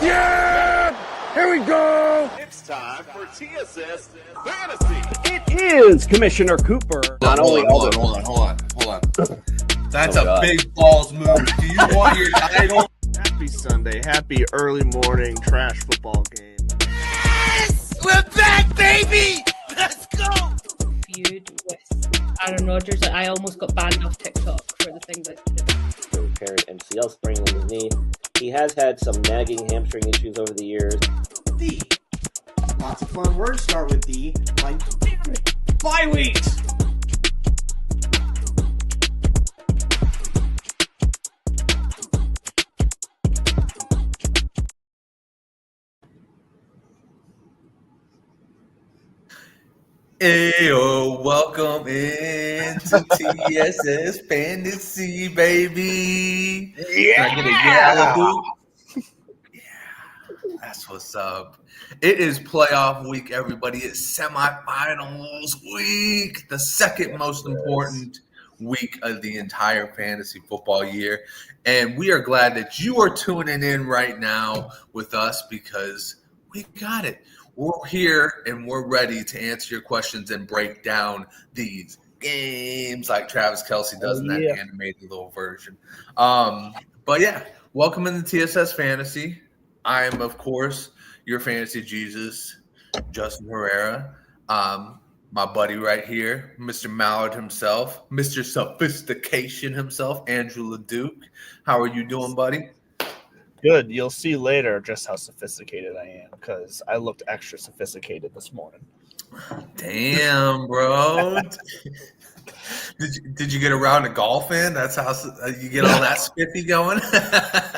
Yeah! Here we go! It's time for TSS Fantasy. It is Commissioner Cooper. Hold on. That's a big balls move. Do you want your title? Happy Sunday, happy early morning trash football game. Yes! We're back, baby! Let's go! Feud with Aaron Rodgers. I almost got banned off TikTok for the thing that apparent MCL sprain on his knee. He has had some nagging hamstring issues over the years. D. Lots of fun words start with D. Like bye weeks. Ayo, welcome into TSS Fantasy, baby. Yeah! Can I get a yeah, Luke? Yeah, that's what's up. It is playoff week, everybody. It's semifinals week, the second most important week of the entire fantasy football year. And we are glad that you are tuning in right now with us because we got it. We're here and we're ready to answer your questions and break down these games like Travis Kelce does in that animated little version. But yeah, welcome into TSS Fantasy. I am, of course, your fantasy Jesus, Justin Herrera. My buddy right here, Mr. Mallard himself, Mr. Sophistication himself, Andrew LeDuc. How are you doing, buddy? Good. You'll see later just how sophisticated I am because I looked extra sophisticated this morning. Damn, bro. Did you get a round of golf in? That's how you get all that spiffy going?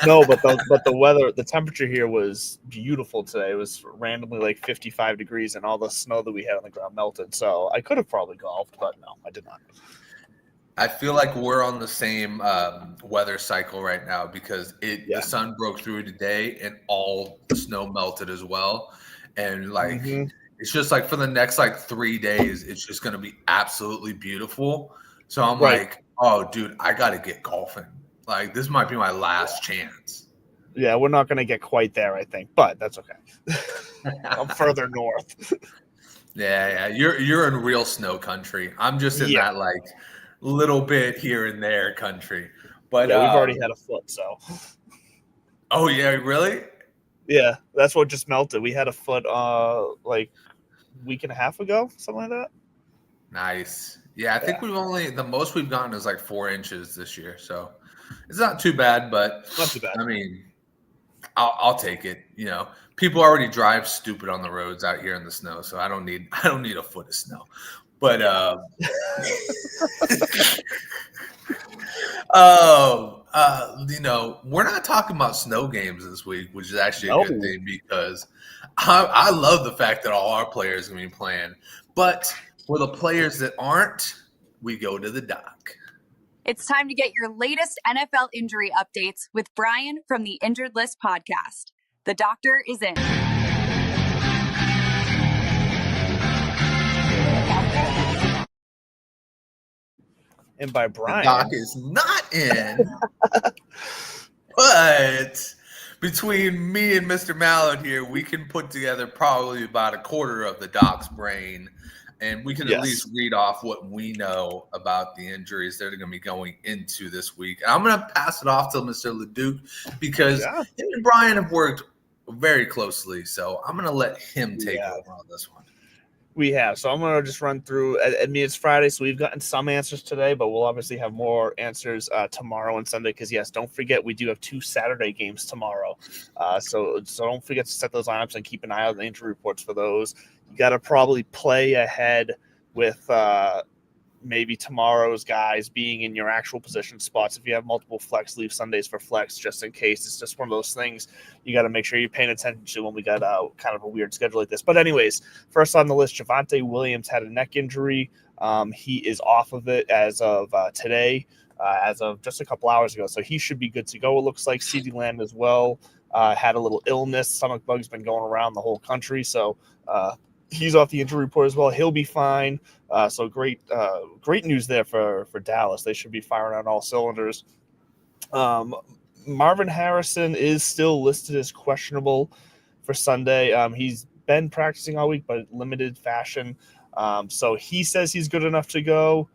No, but the weather, the temperature here was beautiful today. It was randomly like 55 degrees and all the snow that we had on the ground melted. So I could have probably golfed, but no, I did not. I feel like we're on the same weather cycle right now because the sun broke through today and all the snow melted as well. And it's just like for the next 3 days, it's just going to be absolutely beautiful. So I'm like, oh, dude, I got to get golfing. Like this might be my last chance. Yeah, we're not going to get quite there, I think, but that's okay. I'm further north. Yeah. You're in real snow country. I'm just in that little bit here and there country, but we've already had a foot. So, oh yeah, really? Yeah, that's what just melted. We had a foot like week and a half ago, something like that. Nice. Yeah, I think the most we've gotten is 4 inches this year, so it's not too bad. But not too bad. I mean, I'll take it. You know, people already drive stupid on the roads out here in the snow, so I don't need a foot of snow. But we're not talking about snow games this week, which is actually a good thing because I love the fact that all our players are going to be playing. But for the players that aren't, we go to the doc. It's time to get your latest NFL injury updates with Brian from the Injured List podcast. The doctor is in. And by Brian, the doc is not in. But between me and Mr. Mallard here, we can put together probably about a quarter of the doc's brain. And we can at least read off what we know about the injuries that are going to be going into this week. And I'm going to pass it off to Mr. LeDuc because him and Brian have worked very closely. So I'm going to let him take over on this one. We have. So I'm going to just run through. I mean, it's Friday, so we've gotten some answers today, but we'll obviously have more answers tomorrow and Sunday because, yes, don't forget we do have 2 Saturday games tomorrow. So don't forget to set those lineups and keep an eye out on the injury reports for those. You got to probably play ahead with maybe tomorrow's guys being in your actual position spots. If you have multiple flex, leave Sundays for flex just in case. It's just one of those things you got to make sure you're paying attention to when we got kind of a weird schedule like this. But anyways, first on the list, Javonte Williams had a neck injury. He is off of it as of today, as of just a couple hours ago. So he should be good to go. It looks like CeeDee Lamb as well had a little illness. Stomach bug's been going around the whole country. So he's off the injury report as well. He'll be fine. So great news there for Dallas. They should be firing on all cylinders. Marvin Harrison is still listed as questionable for Sunday. He's been practicing all week, but limited fashion. So he says he's good enough to go.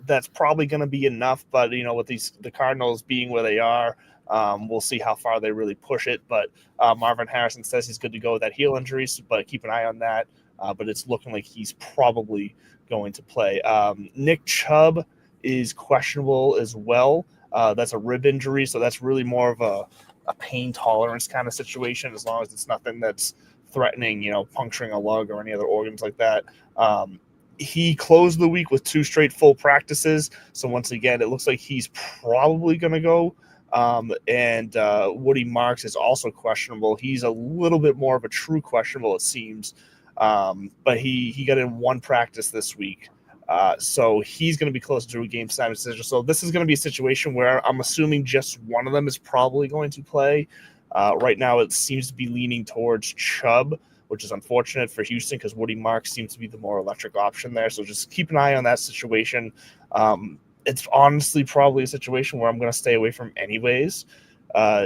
That's probably going to be enough. But, with the Cardinals being where they are, we'll see how far they really push it. But Marvin Harrison says he's good to go with that heel injury, but keep an eye on that. But it's looking like he's probably going to play. Nick Chubb is questionable as well. That's a rib injury, so that's really more of a pain tolerance kind of situation, as long as it's nothing that's threatening, puncturing a lung or any other organs like that. He closed the week with 2 straight full practices, so once again, it looks like he's probably going to go. And Woody Marks is also questionable. He's a little bit more of a true questionable, it seems, but he got in 1 practice this week. So he's going to be closer to a game time decision. So this is going to be a situation where I'm assuming just one of them is probably going to play. Right now, it seems to be leaning towards Chubb, which is unfortunate for Houston because Woody Marks seems to be the more electric option there. So just keep an eye on that situation. It's honestly probably a situation where I'm going to stay away from anyways.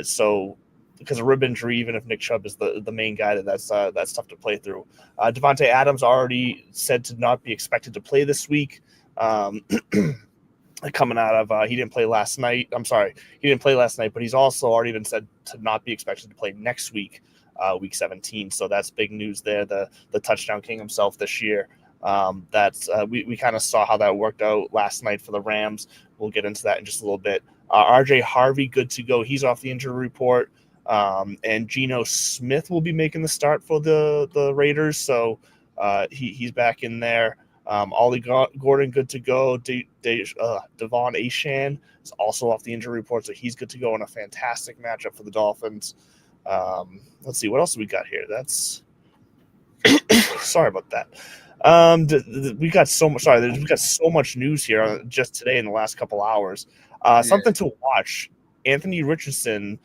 So because a rib injury, even if Nick Chubb is the main guy, that's tough to play through. Devontae Adams already said to not be expected to play this week. Coming out of he didn't play last night. I'm sorry, he didn't play last night, but he's also already been said to not be expected to play next week, week 17. So that's big news there. The touchdown king himself this year. We kind of saw how that worked out last night for the Rams. We'll get into that in just a little bit. RJ Harvey, good to go. He's off the injury report. And Geno Smith will be making the start for the Raiders. So he's back in there. Ollie Gordon, good to go. Devon Achane is also off the injury report, so he's good to go in a fantastic matchup for the Dolphins. Let's see, what else we got here? That's sorry about that. We got so much. Sorry, we got so much news here just today in the last couple hours. Something to watch. Anthony Richardson,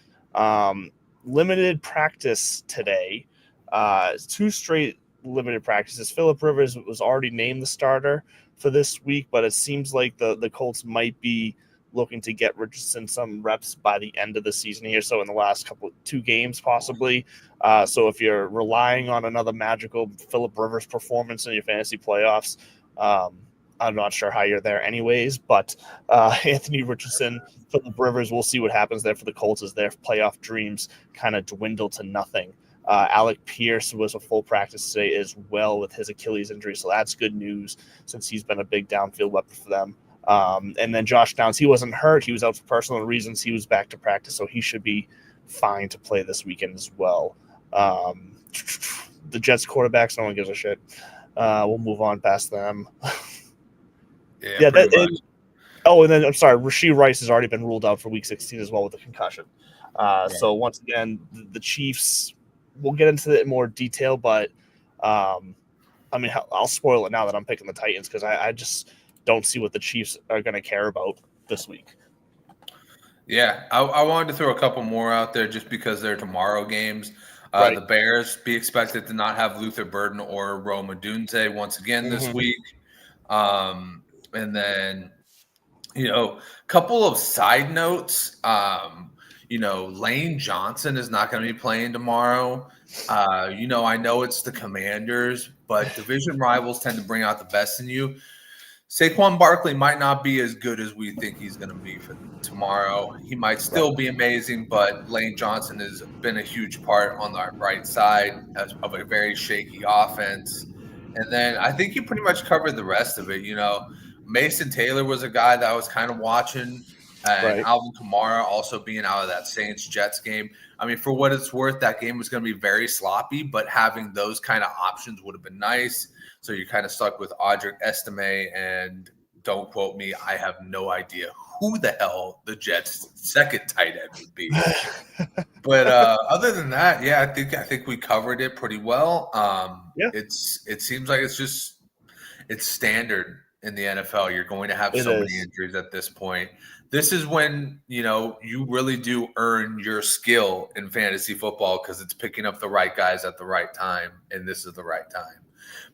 limited practice today. 2 straight limited practices. Phillip Rivers was already named the starter for this week, but it seems like the Colts might be looking to get Richardson some reps by the end of the season here, so in the last 2 games possibly. So if you're relying on another magical Phillip Rivers performance in your fantasy playoffs, I'm not sure how you're there anyways, but Anthony Richardson, Phillip Rivers, we'll see what happens there for the Colts as their playoff dreams kind of dwindle to nothing. Alec Pierce was a full practice today as well with his Achilles injury, so that's good news since he's been a big downfield weapon for them. And then Josh Downs, he wasn't hurt. He was out for personal reasons. He was back to practice, so he should be fine to play this weekend as well. The Jets quarterbacks, no one gives a shit. We'll move on past them. And then I'm sorry, Rashee Rice has already been ruled out for Week 16 as well with a concussion. So once again, the Chiefs, we'll get into it in more detail, but I'll spoil it now that I'm picking the Titans because I just don't see what the Chiefs are going to care about this week. Yeah, I wanted to throw a couple more out there just because they're tomorrow games. Right. The Bears be expected to not have Luther Burden or Rome Odunze once again this week. And then, a couple of side notes. Lane Johnson is not going to be playing tomorrow. I know it's the Commanders, but division rivals tend to bring out the best in you. Saquon Barkley might not be as good as we think he's going to be for tomorrow. He might still be amazing, but Lane Johnson has been a huge part on the right side of a very shaky offense. And then I think you pretty much covered the rest of it. Mason Taylor was a guy that I was kind of watching, and Alvin Kamara also being out of that Saints-Jets game. I mean, for what it's worth, that game was going to be very sloppy, but having those kind of options would have been nice. So you're kind of stuck with Audric Estime, and don't quote me, I have no idea who the hell the Jets' second tight end would be. But other than that, I think we covered it pretty well. It seems like it's standard in the NFL. You're going to have many injuries at this point. This is when, you really do earn your skill in fantasy football because it's picking up the right guys at the right time, and this is the right time.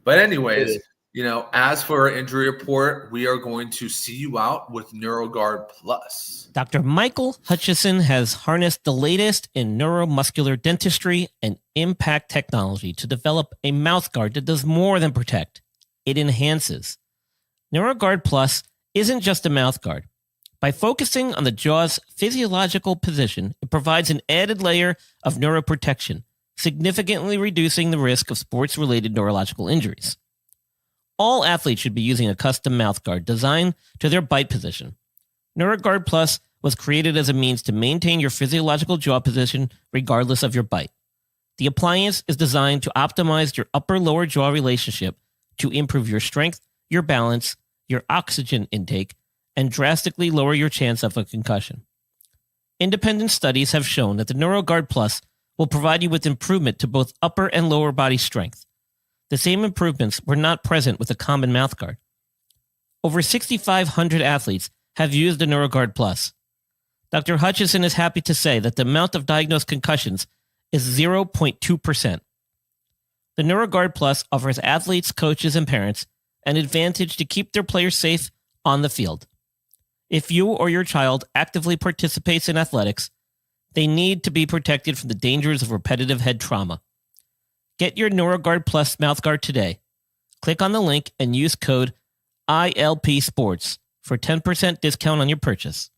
But anyways, As for our injury report, we are going to see you out with NeuroGuard Plus. Dr. Michael Hutchison has harnessed the latest in neuromuscular dentistry and impact technology to develop a mouthguard that does more than protect. It enhances. NeuroGuard Plus isn't just a mouthguard. By focusing on the jaw's physiological position, it provides an added layer of neuroprotection, significantly reducing the risk of sports-related neurological injuries. All athletes should be using a custom mouthguard designed to their bite position. NeuroGuard Plus was created as a means to maintain your physiological jaw position regardless of your bite. The appliance is designed to optimize your upper-lower jaw relationship to improve your strength, your balance, your oxygen intake, and drastically lower your chance of a concussion. Independent studies have shown that the NeuroGuard Plus will provide you with improvement to both upper and lower body strength. The same improvements were not present with a common mouthguard. Over 6,500 athletes have used the NeuroGuard Plus. Dr. Hutchison is happy to say that the amount of diagnosed concussions is 0.2%. The NeuroGuard Plus offers athletes, coaches, and parents an advantage to keep their players safe on the field. If you or your child actively participates in athletics, they need to be protected from the dangers of repetitive head trauma. Get your NeuroGuard Plus mouthguard today. Click on the link and use code ILPSports for 10% discount on your purchase.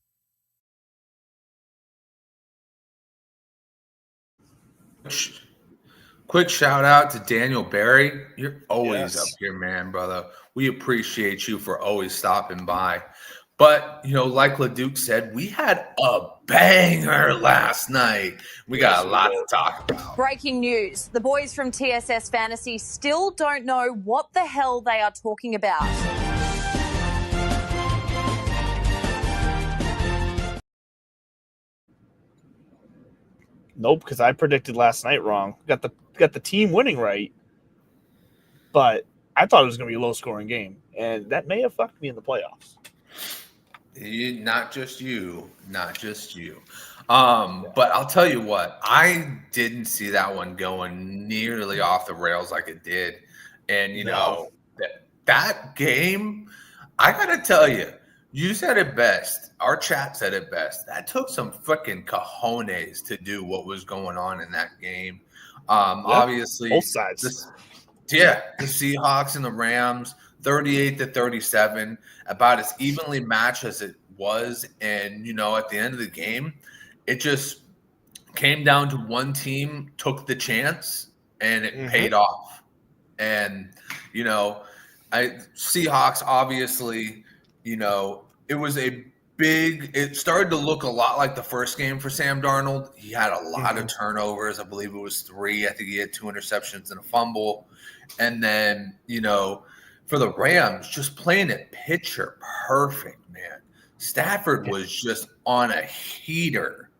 Quick shout out to Daniel Barry. You're always Yes. up here, man, brother. We appreciate you for always stopping by. But, like LaDuke said, we had a banger last night. We got a lot to talk about. Breaking news. The boys from TSS Fantasy still don't know what the hell they are talking about. Nope, because I predicted last night wrong. Got the team winning right, but I thought it was going to be a low-scoring game, and that may have fucked me in the playoffs. Not just you. But I'll tell you what, I didn't see that one going nearly off the rails like it did. And, that game, I got to tell you, you said it best. Our chat said it best. That took some freaking cojones to do what was going on in that game. Obviously, both sides. The Seahawks and the Rams, 38-37, about as evenly matched as it was. And, at the end of the game, it just came down to one team took the chance and it paid off. And, Seahawks, obviously, it was it started to look a lot like the first game for Sam Darnold. He had a lot of turnovers. I believe it was 3. I think he had 2 interceptions and a fumble. And then, for the Rams, just playing it picture perfect, man. Stafford was just on a heater.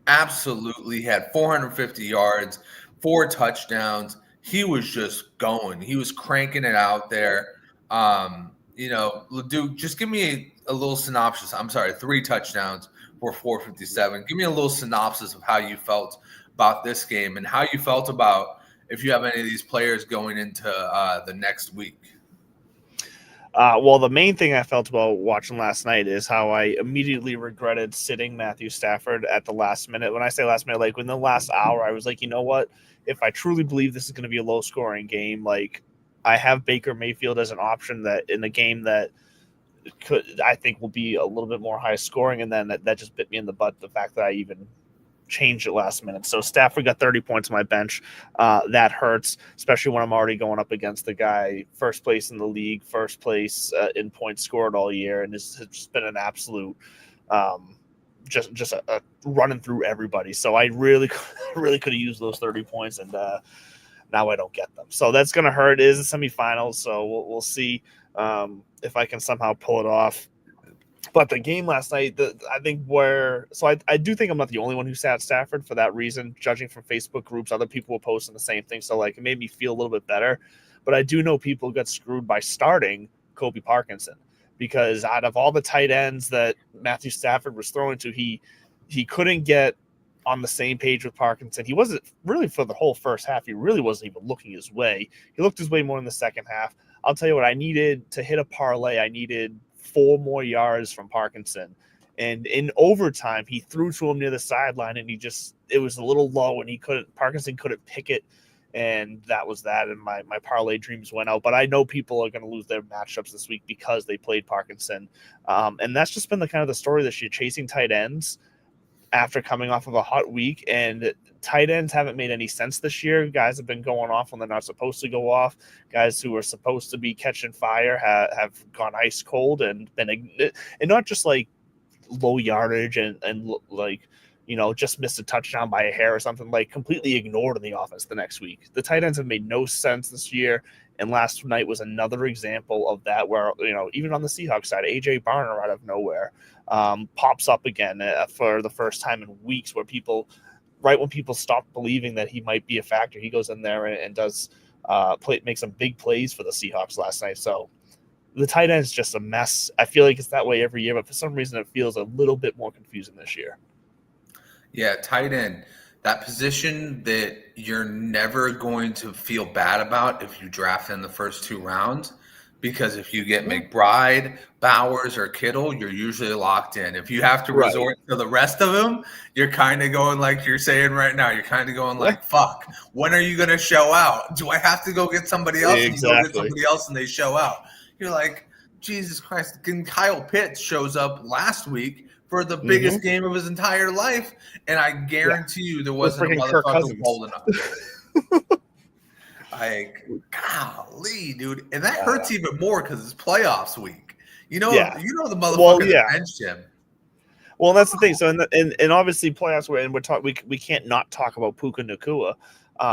Absolutely had 450 yards, 4 touchdowns. He was just going. He was cranking it out there. Dude, just give me a little synopsis. I'm sorry, 3 touchdowns for 457. Give me a little synopsis of how you felt about this game and how you felt about if you have any of these players going into the next week. Well, the main thing I felt about watching last night is how I immediately regretted sitting Matthew Stafford at the last minute. When I say last minute, like in the last hour, I was like, you know what? If I truly believe this is going to be a low-scoring game, like I have Baker Mayfield as an option that in a game that I think will be a little bit more high-scoring, and then that just bit me in the butt, the fact that I even changed it last minute. So Stafford got 30 points on my bench. That hurts, especially when I'm already going up against the guy first place in the league, first place in points scored all year, and it's just been an absolute just a running through everybody. So I really could have used those 30 points, and now I don't get them. So that's going to hurt. It is a semifinals, so we'll see if I can somehow pull it off. But the game last night, I do think I'm not the only one who sat Stafford for that reason. Judging from Facebook groups, other people were posting the same thing. So it made me feel a little bit better. But I do know people got screwed by starting Kobe Parkinson, because out of all the tight ends that Matthew Stafford was throwing to, he couldn't get on the same page with Parkinson. He wasn't really, for the whole first half, he really wasn't even looking his way. He looked his way more in the second half. I'll tell you what, I needed to hit a parlay. I needed 4 more yards from Parkinson. And in overtime, he threw to him near the sideline, and it was a little low, and Parkinson couldn't pick it. And that was that. And my parlay dreams went out. But I know people are going to lose their matchups this week because they played Parkinson. And that's just been the kind of the story this year, chasing tight ends after coming off of a hot week. And tight ends haven't made any sense this year. Guys have been going off when they're not supposed to go off. Guys who are supposed to be catching fire have gone ice cold and not just like low yardage and like, just missed a touchdown by a hair or something, like completely ignored in the offense the next week. The tight ends have made no sense this year. And last night was another example of that where, even on the Seahawks side, A.J. Barner out of nowhere pops up again for the first time in weeks, where right when people stop believing that he might be a factor, he goes in there and does make some big plays for the Seahawks last night. So the tight end is just a mess. I feel like it's that way every year, but for some reason it feels a little bit more confusing this year. Yeah, tight end, that position that you're never going to feel bad about if you draft in the first 2 rounds, because if you get McBride, Bowers, or Kittle, you're usually locked in. If you have to resort to the rest of them, you're kind of going like you're saying right now. You're kind of going like, fuck, when are you going to show out? Do I have to go get somebody else? Exactly. And you go get somebody else and they show out. You're like, Jesus Christ. Kyle Pitts shows up last week for the biggest game of his entire life, and I guarantee you there wasn't a motherfucker holding up. Like, golly, dude. And that hurts even more because it's playoffs week. The motherfucker that benched him. Well, that's the thing. So, and obviously playoffs, we can't not talk about Puka Nacua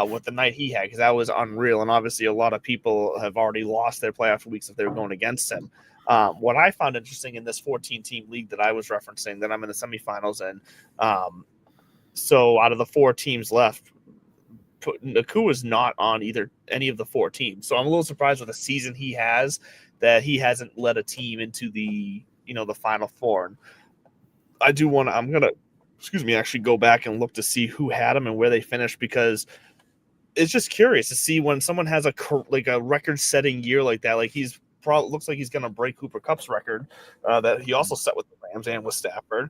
with the night he had, because that was unreal. And obviously a lot of people have already lost their playoff weeks if they were going against him. What I found interesting in this 14-team league that I was referencing, that I'm in the semifinals in, so out of the 4 teams left, Nakua is not on any of the 4 teams. So I'm a little surprised with the season he has that he hasn't led a team into the Final Four. And I'm going to, actually go back and look to see who had him and where they finished, because it's just curious to see when someone has a record-setting year like that. Like looks like he's going to break Cooper Kupp's record that he also set with the Rams and with Stafford.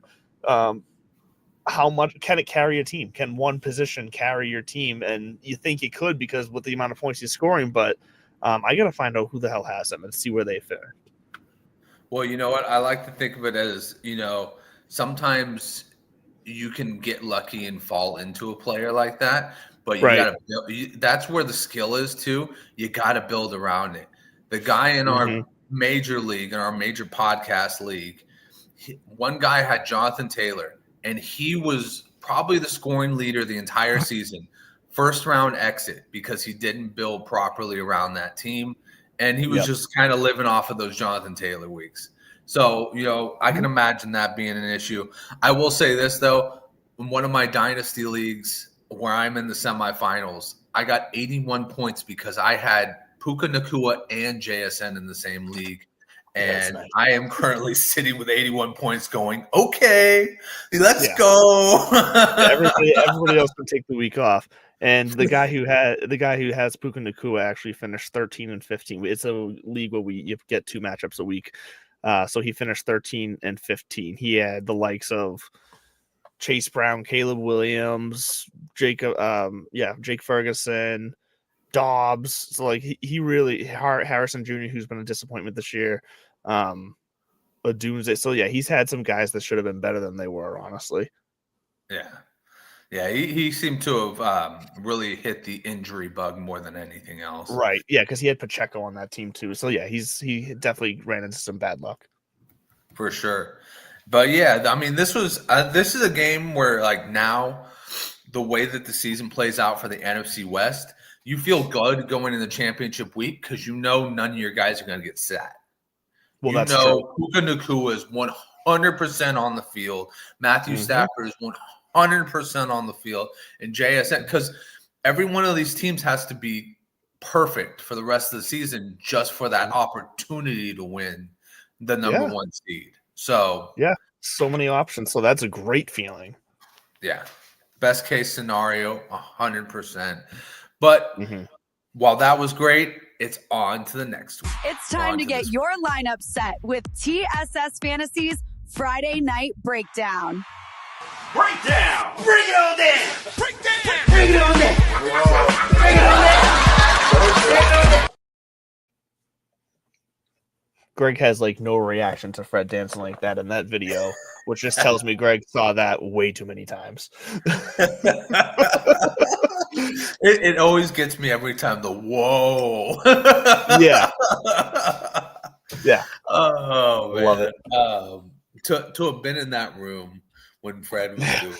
How much can it carry a team? Can one position carry your team? And you think it could, because with the amount of points he's scoring, but I got to find out who the hell has him and see where they fit. Well, you know what? I like to think of it as, sometimes you can get lucky and fall into a player like that, but you got to that's where the skill is too. You got to build around it. The guy in our major league, in our major podcast league, one guy had Jonathan Taylor, and he was probably the scoring leader the entire season. First round exit because he didn't build properly around that team. And he was just kind of living off of those Jonathan Taylor weeks. So, I can imagine that being an issue. I will say this, though. In one of my dynasty leagues where I'm in the semifinals, I got 81 points because I had Puka Nacua and JSN in the same league. And nice. I am currently sitting with 81 points going, okay, let's go. Everybody else can take the week off. And the guy who has Puka Nacua actually finished 13-15. It's a league where you get 2 matchups a week. So he finished 13-15. He had the likes of Chase Brown, Caleb Williams, Jake Ferguson, Dobbs. So he really, Harrison Jr., who's been a disappointment this year. A doomsday. So he's had some guys that should have been better than they were, honestly. Yeah, he seemed to have really hit the injury bug more than anything else. Right. Yeah, because he had Pacheco on that team too. So he definitely ran into some bad luck. For sure. But I mean, this is a game where now the way that the season plays out for the NFC West, you feel good going in the championship week because none of your guys are going to get sat. Well, that's true. Puka Nacua is 100% on the field. Matthew Stafford is 100% on the field, and JSN, because every one of these teams has to be perfect for the rest of the season just for that opportunity to win the number 1 seed. So so many options. So that's a great feeling. Yeah, best case scenario, 100%. But while that was great, it's on to the next one. It's time to get your lineup set with TSS Fantasy's Friday Night Breakdown. Breakdown. Bring it on down. Breakdown. Bring it on down. Bring it on down. Greg has like no reaction to Fred dancing like that in that video, which just tells me Greg saw that way too many times. It always gets me every time. The whoa. Yeah. Yeah. Oh, man. Love it. To have been in that room when Fred was doing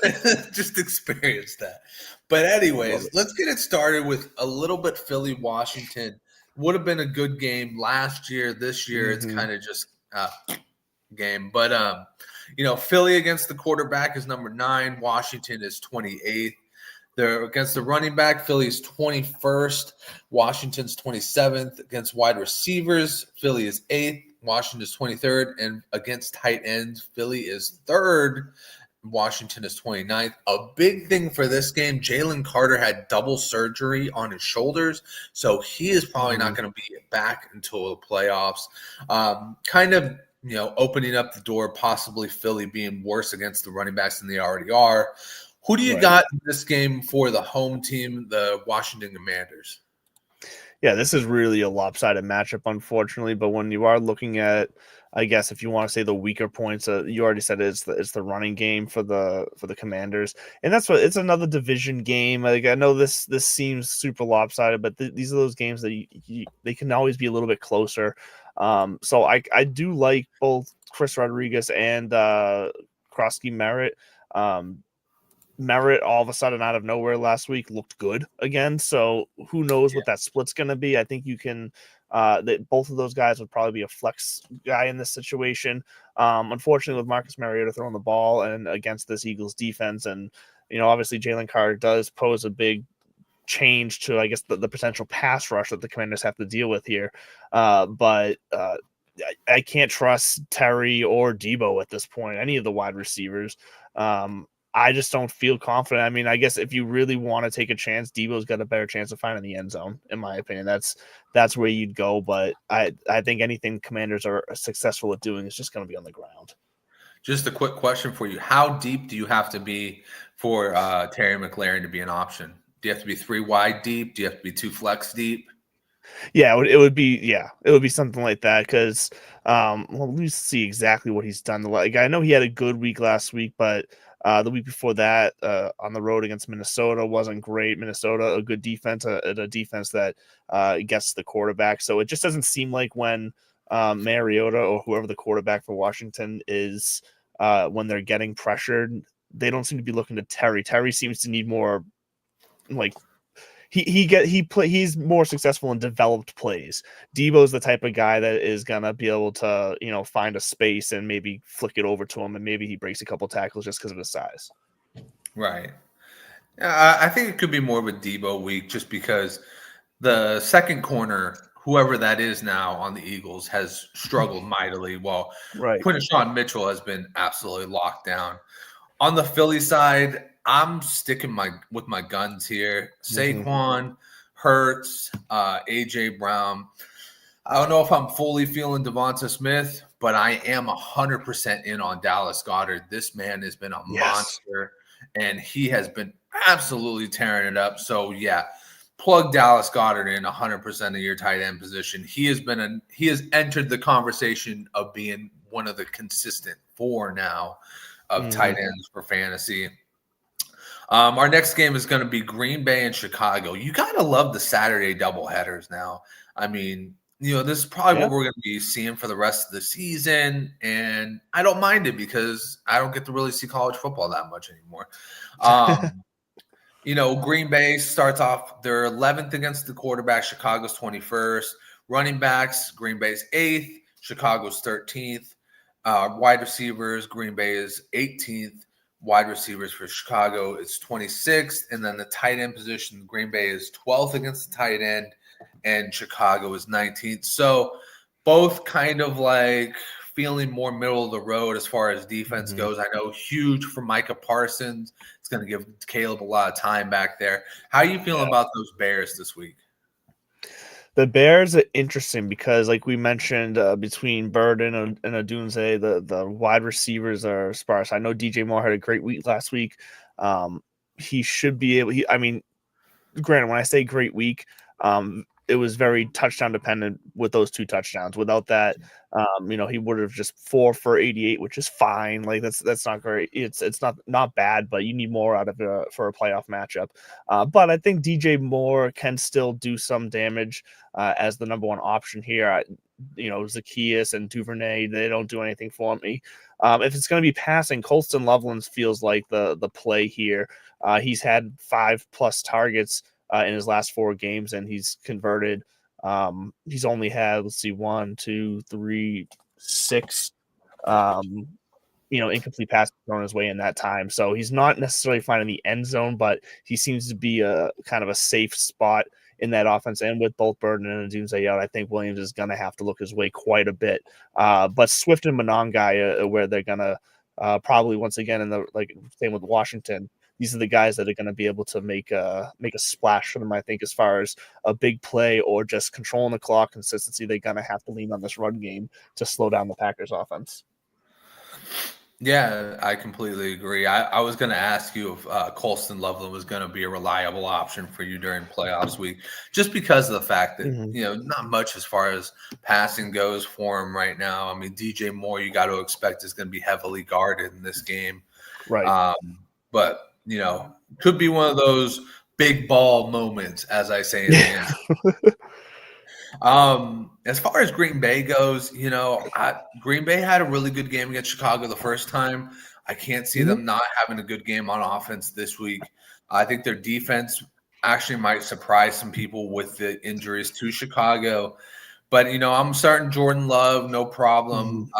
it, just experience that. But anyways, let's get it started with a little bit Philly, Washington. Would have been a good game last year. This year, it's kind of just game. But, Philly against the quarterback is number 9. Washington is 28th. They're against the running back. Philly's 21st. Washington's 27th. Against wide receivers, Philly is 8th. Washington is 23rd. And against tight ends, Philly is 3rd. Washington is 29th. A big thing for this game, Jalen Carter had double surgery on his shoulders, so he is probably not going to be back until the playoffs. Opening up the door, possibly Philly being worse against the running backs than they already are. Who do you got in this game for the home team, the Washington Commanders? Yeah, this is really a lopsided matchup, unfortunately. But when you are looking at, I guess, if you want to say the weaker points, you already said it's the running game for the Commanders, and that's what it's another division game. Like I know this seems super lopsided, but these are those games that they can always be a little bit closer. So I do like both Chris Rodriguez and Krosky Merritt. Merritt all of a sudden out of nowhere last week looked good again. So who knows what that split's going to be? I think you can that both of those guys would probably be a flex guy in this situation. Unfortunately, with Marcus Mariota throwing the ball and against this Eagles defense, and obviously Jalen Carter does pose a big change to, I guess, the potential pass rush that the Commanders have to deal with here. But I can't trust Terry or Debo at this point, any of the wide receivers. I just don't feel confident. I mean, I guess if you really want to take a chance, Debo's got a better chance of finding the end zone, in my opinion. That's where you'd go. But I think anything Commanders are successful at doing is just going to be on the ground. Just a quick question for you. How deep do you have to be for Terry McLaurin to be an option? Do you have to be 3 wide deep? Do you have to be 2 flex deep? Yeah, it would be something like that because let me see exactly what he's done. Like I know he had a good week last week, but the week before that on the road against Minnesota wasn't great. Minnesota, a good defense, a defense that gets the quarterback. So it just doesn't seem like when Mariota or whoever the quarterback for Washington is, when they're getting pressured, they don't seem to be looking to Terry. Terry seems to need more, like he's more successful in developed plays. Debo's the type of guy that is gonna be able to, find a space and maybe flick it over to him, and maybe he breaks a couple tackles just because of his size. Right. I think it could be more of a Debo week just because the second corner, whoever that is now on the Eagles, has struggled mightily, while Quinton Mitchell has been absolutely locked down. On the Philly side, I'm sticking with my guns here. Saquon, Hurts, AJ Brown. I don't know if I'm fully feeling Devonta Smith, but I am 100% in on Dallas Goedert. This man has been a monster, and he has been absolutely tearing it up. So yeah, plug Dallas Goedert in 100% of your tight end position. He has entered the conversation of being one of the consistent 4 now of tight ends for fantasy. Our next game is going to be Green Bay and Chicago. You got to love the Saturday doubleheaders now. I mean, this is probably what we're going to be seeing for the rest of the season, and I don't mind it because I don't get to really see college football that much anymore. Green Bay starts off, they're 11th against the quarterback. Chicago's 21st. Running backs, Green Bay's 8th. Chicago's 13th. Wide receivers, Green Bay is 18th. Wide receivers for Chicago is 26th. And then the tight end position, Green Bay is 12th against the tight end, and Chicago is 19th. So both kind of like feeling more middle of the road as far as defense goes. I know huge for Micah Parsons. It's going to give Caleb a lot of time back there. How are you feeling about those Bears this week? The Bears are interesting because, like we mentioned, between Burden and Odunze, the wide receivers are sparse. I know DJ Moore had a great week last week. He should be able. I mean, granted, when I say great week, it was very touchdown dependent with those 2 touchdowns. Without that, he would have just 4 for 88, which is fine. Like that's not great. It's not bad, but you need more out of it for a playoff matchup. But I think DJ Moore can still do some damage as the number 1 option here. Zacchaeus and Duvernay, they don't do anything for me. If it's going to be passing, Colston Loveland feels like the play here. He's had 5+ targets in his last 4 games, and he's converted. He's only had, 1, 2, 3, 6, incomplete passes thrown his way in that time. So he's not necessarily finding the end zone, but he seems to be a kind of a safe spot in that offense. And with both Burden and Odunze out, I think Williams is going to have to look his way quite a bit. But Swift and Monongai, where they're going to probably once again same with Washington. These are the guys that are going to be able to make a splash for them, I think, as far as a big play or just controlling the clock consistency. They're going to have to lean on this run game to slow down the Packers offense. Yeah, I completely agree. I was going to ask you if Colston Loveland was going to be a reliable option for you during playoffs week, just because of the fact that, not much as far as passing goes for him right now. I mean, DJ Moore, you got to expect is going to be heavily guarded in this game. Right. But, could be one of those big ball moments, as I say in the end. As far as Green Bay goes, Green Bay had a really good game against Chicago the first time. I can't see them not having a good game on offense this week. I think their defense actually might surprise some people with the injuries to Chicago. But, I'm starting Jordan Love, no problem.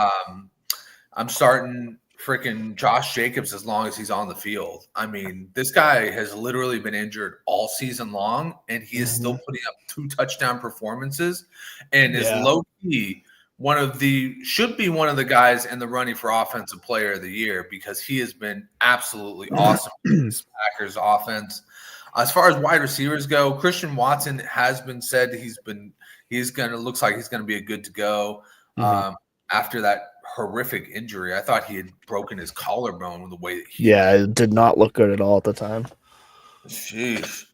I'm starting freaking Josh Jacobs as long as he's on the field. I mean, this guy has literally been injured all season long, and he is still putting up 2 touchdown performances and is low-key should be one of the guys in the running for Offensive Player of the Year, because he has been absolutely awesome in this Packers offense. As far as wide receivers go, Christian Watson has been said looks like he's going to be a good to go after that horrific injury. I thought he had broken his collarbone the way that it did not look good at all at the time. Sheesh.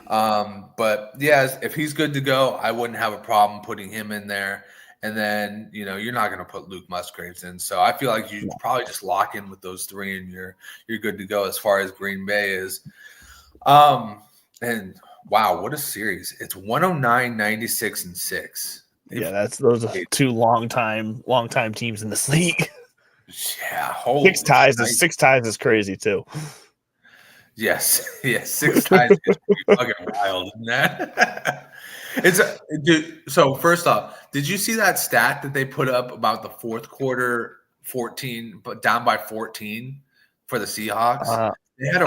But yeah, if he's good to go, I wouldn't have a problem putting him in there. And then, you're not going to put Luke Musgraves in. So I feel like you probably just lock in with those 3 and you're good to go as far as Green Bay is. And wow, what a series. It's 109, 96, and 6. Those are 2 long time teams in this league. Yeah, 6 ties. 6 ties is crazy too. Yes, 6 ties is pretty fucking wild, isn't that? So first off, did you see that stat that they put up about the fourth quarter 14, but down by 14 for the Seahawks?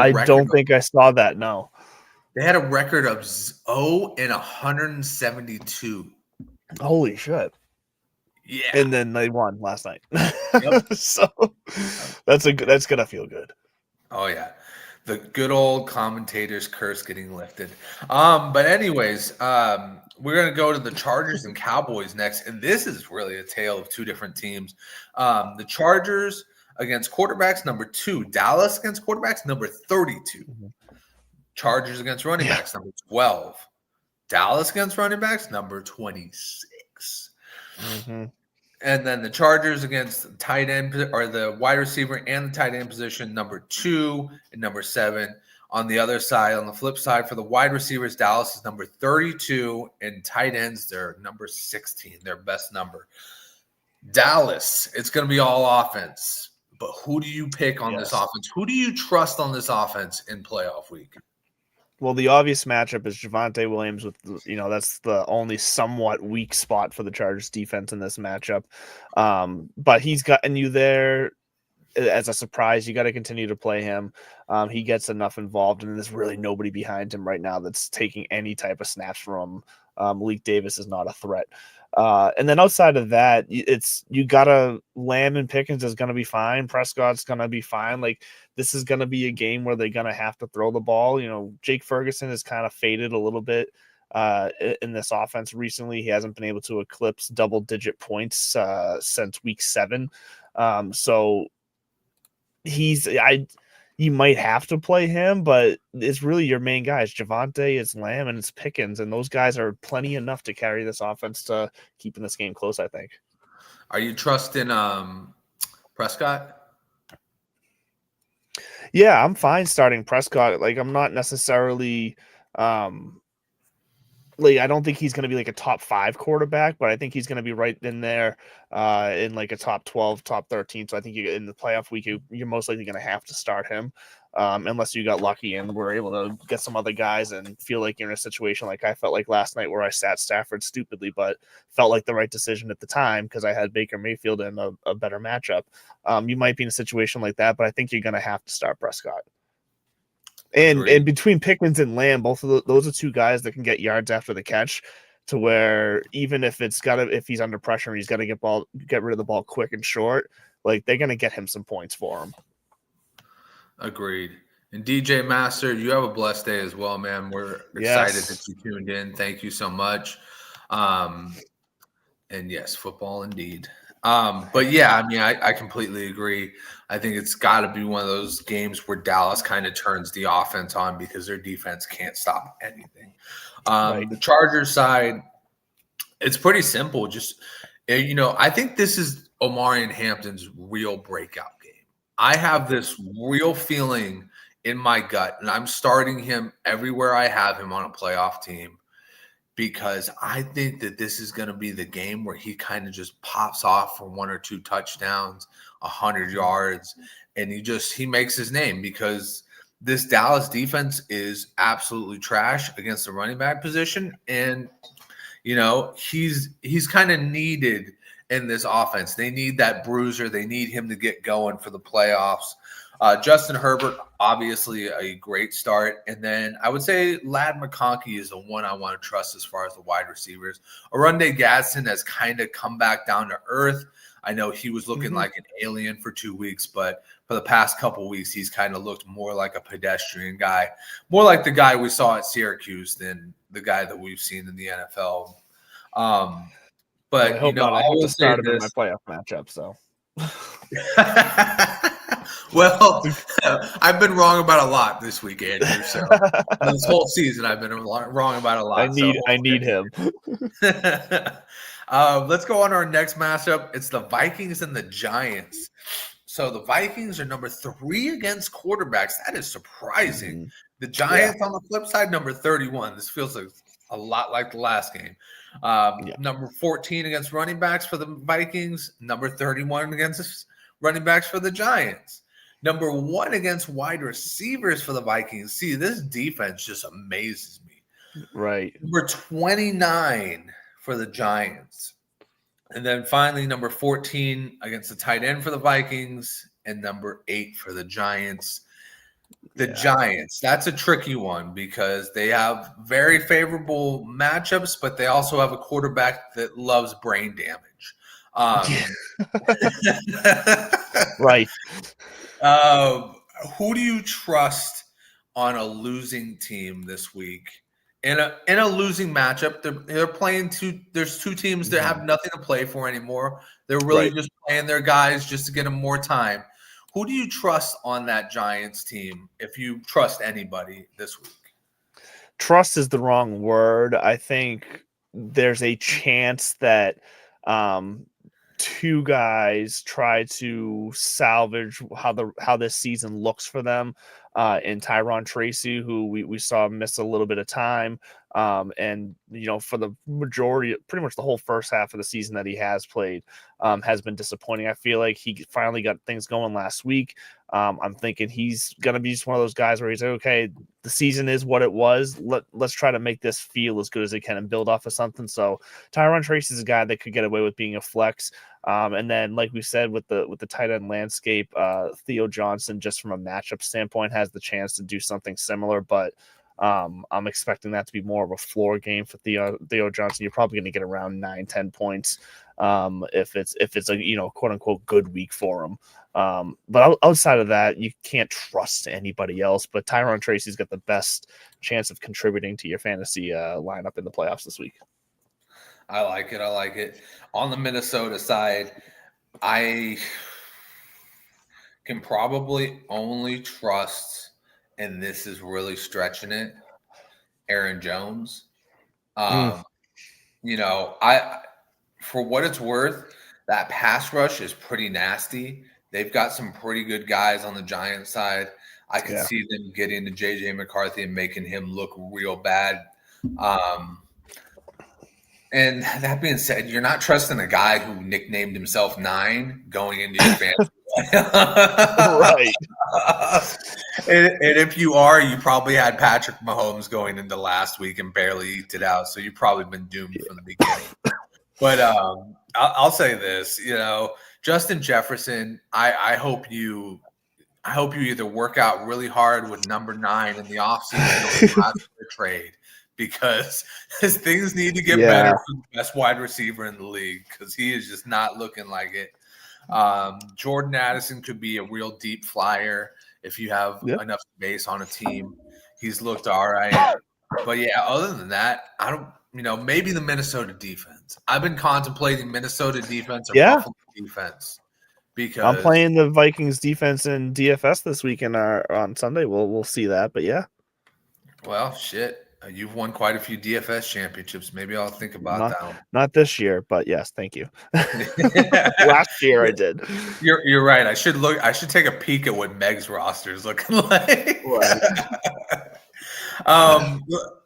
I don't think I saw that. No, they had a record of 0 and 172. Holy shit! Yeah, and then they won last night. Yep. So that's gonna feel good. Oh yeah, the good old commentator's curse getting lifted. But anyways, we're gonna go to the Chargers and Cowboys next, and this is really a tale of 2 different teams. The Chargers against quarterbacks number 2, Dallas against quarterbacks number 32. Chargers against running backs number 12. Dallas against running backs number 26. And then the Chargers against tight end, or the wide receiver and the tight end position, number 2 and number 7. On the other side, on the flip side, for the wide receivers, Dallas is number 32, and tight ends, they're number 16, their best number. Dallas, it's going to be all offense. But who do you pick on this offense? Who do you trust on this offense in playoff week? Well, the obvious matchup is Javonte Williams with, that's the only somewhat weak spot for the Chargers defense in this matchup. But he's gotten you there as a surprise. You got to continue to play him. He gets enough involved, and there's really nobody behind him right now that's taking any type of snaps from him. Malik Davis is not a threat. And then outside of that, you gotta Lamb and Pickens is gonna be fine. Prescott's gonna be fine. Like, this is gonna be a game where they're gonna have to throw the ball. Jake Ferguson is kind of faded a little bit in this offense recently. He hasn't been able to eclipse double-digit points since week 7. So you might have to play him, but it's really your main guys. Javonte, it's Lamb, and it's Pickens, and those guys are plenty enough to carry this offense to keeping this game close, I think. Are you trusting Prescott? Yeah, I'm fine starting Prescott. Like, I'm not necessarily I don't think he's going to be like a top 5 quarterback, but I think he's going to be right in there in like a top 12, top 13. So I think in the playoff week, you're most likely going to have to start him unless you got lucky and were able to get some other guys and feel like you're in a situation like I felt like last night where I sat Stafford stupidly, but felt like the right decision at the time because I had Baker Mayfield in a better matchup. You might be in a situation like that, but I think you're going to have to start Prescott. And between Pickens and Lamb, both of those are 2 guys that can get yards after the catch, to where even if he's under pressure and he's got to get rid of the ball quick and short, like they're gonna get him some points for him. Agreed. And DJ Master, you have a blessed day as well, man. We're excited that you tuned in. Thank you so much. And yes, football indeed. But yeah, I mean, I completely agree. I think it's got to be one of those games where Dallas kind of turns the offense on because their defense can't stop anything. Right. The Chargers side, it's pretty simple. Just, I think this is Omarion Hampton's real breakout game. I have this real feeling in my gut, and I'm starting him everywhere I have him on a playoff team, because I think that this is going to be the game where he kind of just pops off for 1 or 2 touchdowns, 100 yards, and he makes his name, because this Dallas defense is absolutely trash against the running back position. And, he's kind of needed in this offense. They need that bruiser. They need him to get going for the playoffs. Justin Herbert, obviously a great start. And then I would say Ladd McConkey is the one I want to trust as far as the wide receivers. Arundé Gadsden has kind of come back down to earth. I know he was looking like an alien for 2 weeks, but for the past couple weeks, he's kind of looked more like a pedestrian guy, more like the guy we saw at Syracuse than the guy that we've seen in the NFL. But I hope not. I have to start him in my playoff matchup, so. Well, I've been wrong about a lot this week, Andrew. So this whole season, I've been wrong about a lot. I need him. Let's go on to our next matchup. It's the Vikings and the Giants. So the Vikings are number 3 against quarterbacks. That is surprising. The Giants on the flip side, number 31. This feels like a lot like the last game. Number 14 against running backs for the Vikings. Number 31 against running backs for the Giants. Number 1 against wide receivers for the Vikings. See, this defense just amazes me. Right. Number 29 for the Giants. And then finally, number 14 against the tight end for the Vikings, and number 8 for the Giants. The Giants, that's a tricky one because they have very favorable matchups, but they also have a quarterback that loves brain damage. Right. Who do you trust on a losing team this week? In a losing matchup, they're playing there's 2 teams that have nothing to play for anymore. They're really just playing their guys just to get them more time. Who do you trust on that Giants team, if you trust anybody this week? Trust is the wrong word. I think there's a chance that 2 guys try to salvage how this season looks for them. In Tyron Tracy, who we saw miss a little bit of time. And, for the majority, pretty much the whole first half of the season that he has played has been disappointing. I feel like he finally got things going last week. I'm thinking he's going to be just one of those guys where he's like, okay, the season is what it was. Let's try to make this feel as good as it can and build off of something. So Tyron Tracy is a guy that could get away with being a flex. And then, like we said, with the tight end landscape, Theo Johnson, just from a matchup standpoint, has the chance to do something similar. But I'm expecting that to be more of a floor game for Theo Johnson. You're probably going to get around 9-10 points if it's a quote unquote good week for him. But outside of that, you can't trust anybody else. But Tyrone Tracy's got the best chance of contributing to your fantasy lineup in the playoffs this week. I like it. I like it. On the Minnesota side, I can probably only trust, and this is really stretching it, Aaron Jones. You know, for what it's worth, that pass rush is pretty nasty. They've got some pretty good guys on the Giants side. I could see them getting to J.J. McCarthy and making him look real bad. And that being said, you're not trusting a guy who nicknamed himself 9 going into your fantasy. Right. And if you are, you probably had Patrick Mahomes going into last week and barely eked it out. So you've probably been doomed from the beginning. But I'll say this, you know, Justin Jefferson, I hope you either work out really hard with number 9 in the offseason or the trade, because his things need to get better for the best wide receiver in the league, because he is just not looking like it. Jordan Addison could be a real deep flyer if you have enough space on a team. He's looked all right. But yeah, other than that, I don't, you know, maybe the Minnesota defense. I've been contemplating Minnesota defense or Buffalo defense, because I'm playing the Vikings defense in DFS this weekend on Sunday. We'll see that, but yeah. Well, shit. You've won quite a few DFS championships. Maybe I'll think about that one. Not this year, but yes, thank you. Last year I did. You're right. I should take a peek at what Meg's roster is looking like.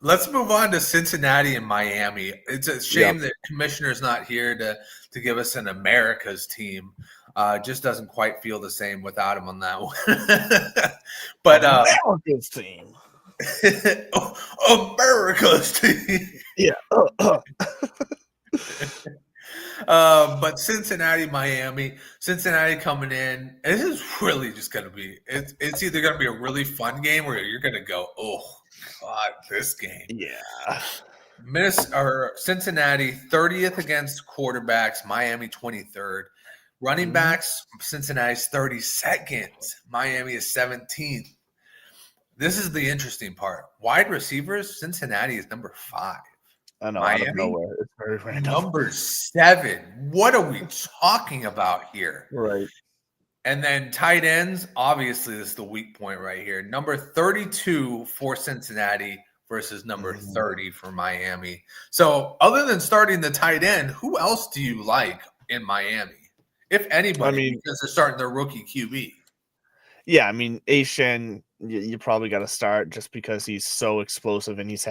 Let's move on to Cincinnati and Miami. It's a shame that Commissioner's not here to give us an America's team. Just doesn't quite feel the same without him on that one. But America's team. America's team. Yeah. But Cincinnati, Miami, Cincinnati coming in. This is really just going to be. It's either going to be a really fun game or you're going to go, oh God, this game. Yeah. Cincinnati 30th against quarterbacks. Miami 23rd. Running backs. Cincinnati's 32nd. Miami is 17th. This is the interesting part. Wide receivers, Cincinnati is number 5. I know, Miami, out of nowhere. It's very random. Number 7. What are we talking about here? Right. And then tight ends, obviously this is the weak point right here. Number 32 for Cincinnati versus number 30 for Miami. So other than starting the tight end, who else do you like in Miami? If anybody, because they're starting their rookie QB. Yeah, I mean, Ashen, you probably got to start just because he's so explosive and he's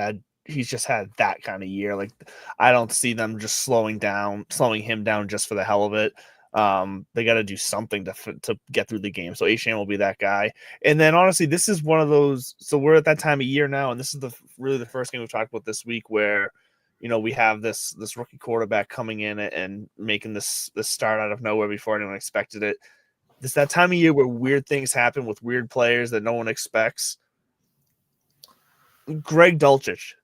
just had that kind of year. Like, I don't see them just slowing him down just for the hell of it. They got to do something to get through the game. So Ashen will be that guy. And then honestly, this is one of those. So we're at that time of year now, and this is really the first game we've talked about this week where, you know, we have this rookie quarterback coming in and making this start out of nowhere before anyone expected it. It's that time of year where weird things happen with weird players that no one expects. Greg Dulcich,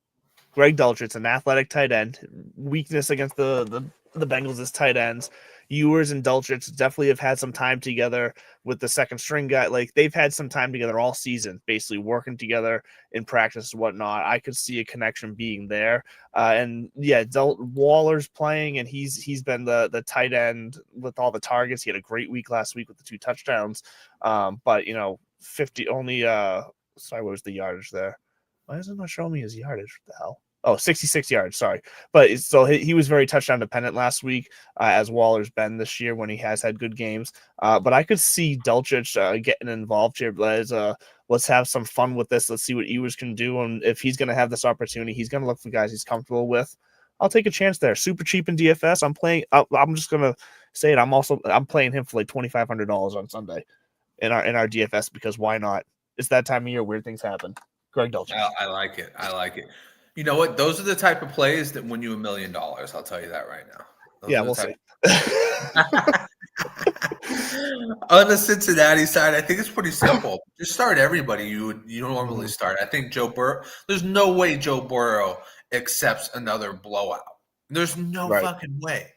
an athletic tight end. Weakness against the Bengals is tight ends. Ewers and Dulcich definitely have had some time together with the second string guy. Like, they've had some time together all season, basically working together in practice and whatnot. I could see a connection being there. And yeah, Waller's playing, and he's been the tight end with all the targets. He had a great week last week with the 2 touchdowns. But you know, 50 only. Sorry, what was the yardage there? Why is it not showing me his yardage? What the hell? Oh, 66 yards, sorry. But so he was very touchdown dependent last week, as Waller's been this year when he has had good games. But I could see Dulcich getting involved here. Let's have some fun with this. Let's see what Ewers can do. And if he's going to have this opportunity, he's going to look for guys he's comfortable with. I'll take a chance there. Super cheap in DFS. I'm just going to say it. I'm playing him for like $2,500 on Sunday in our DFS, because why not? It's that time of year. Weird things happen. Greg Dulcich. I like it. You know what? Those are the type of plays that win you $1 million. I'll tell you that right now. We'll see. On the Cincinnati side, I think it's pretty simple. Just start everybody you normally start. I think Joe Burrow. There's no way Joe Burrow accepts another blowout. There's no fucking way.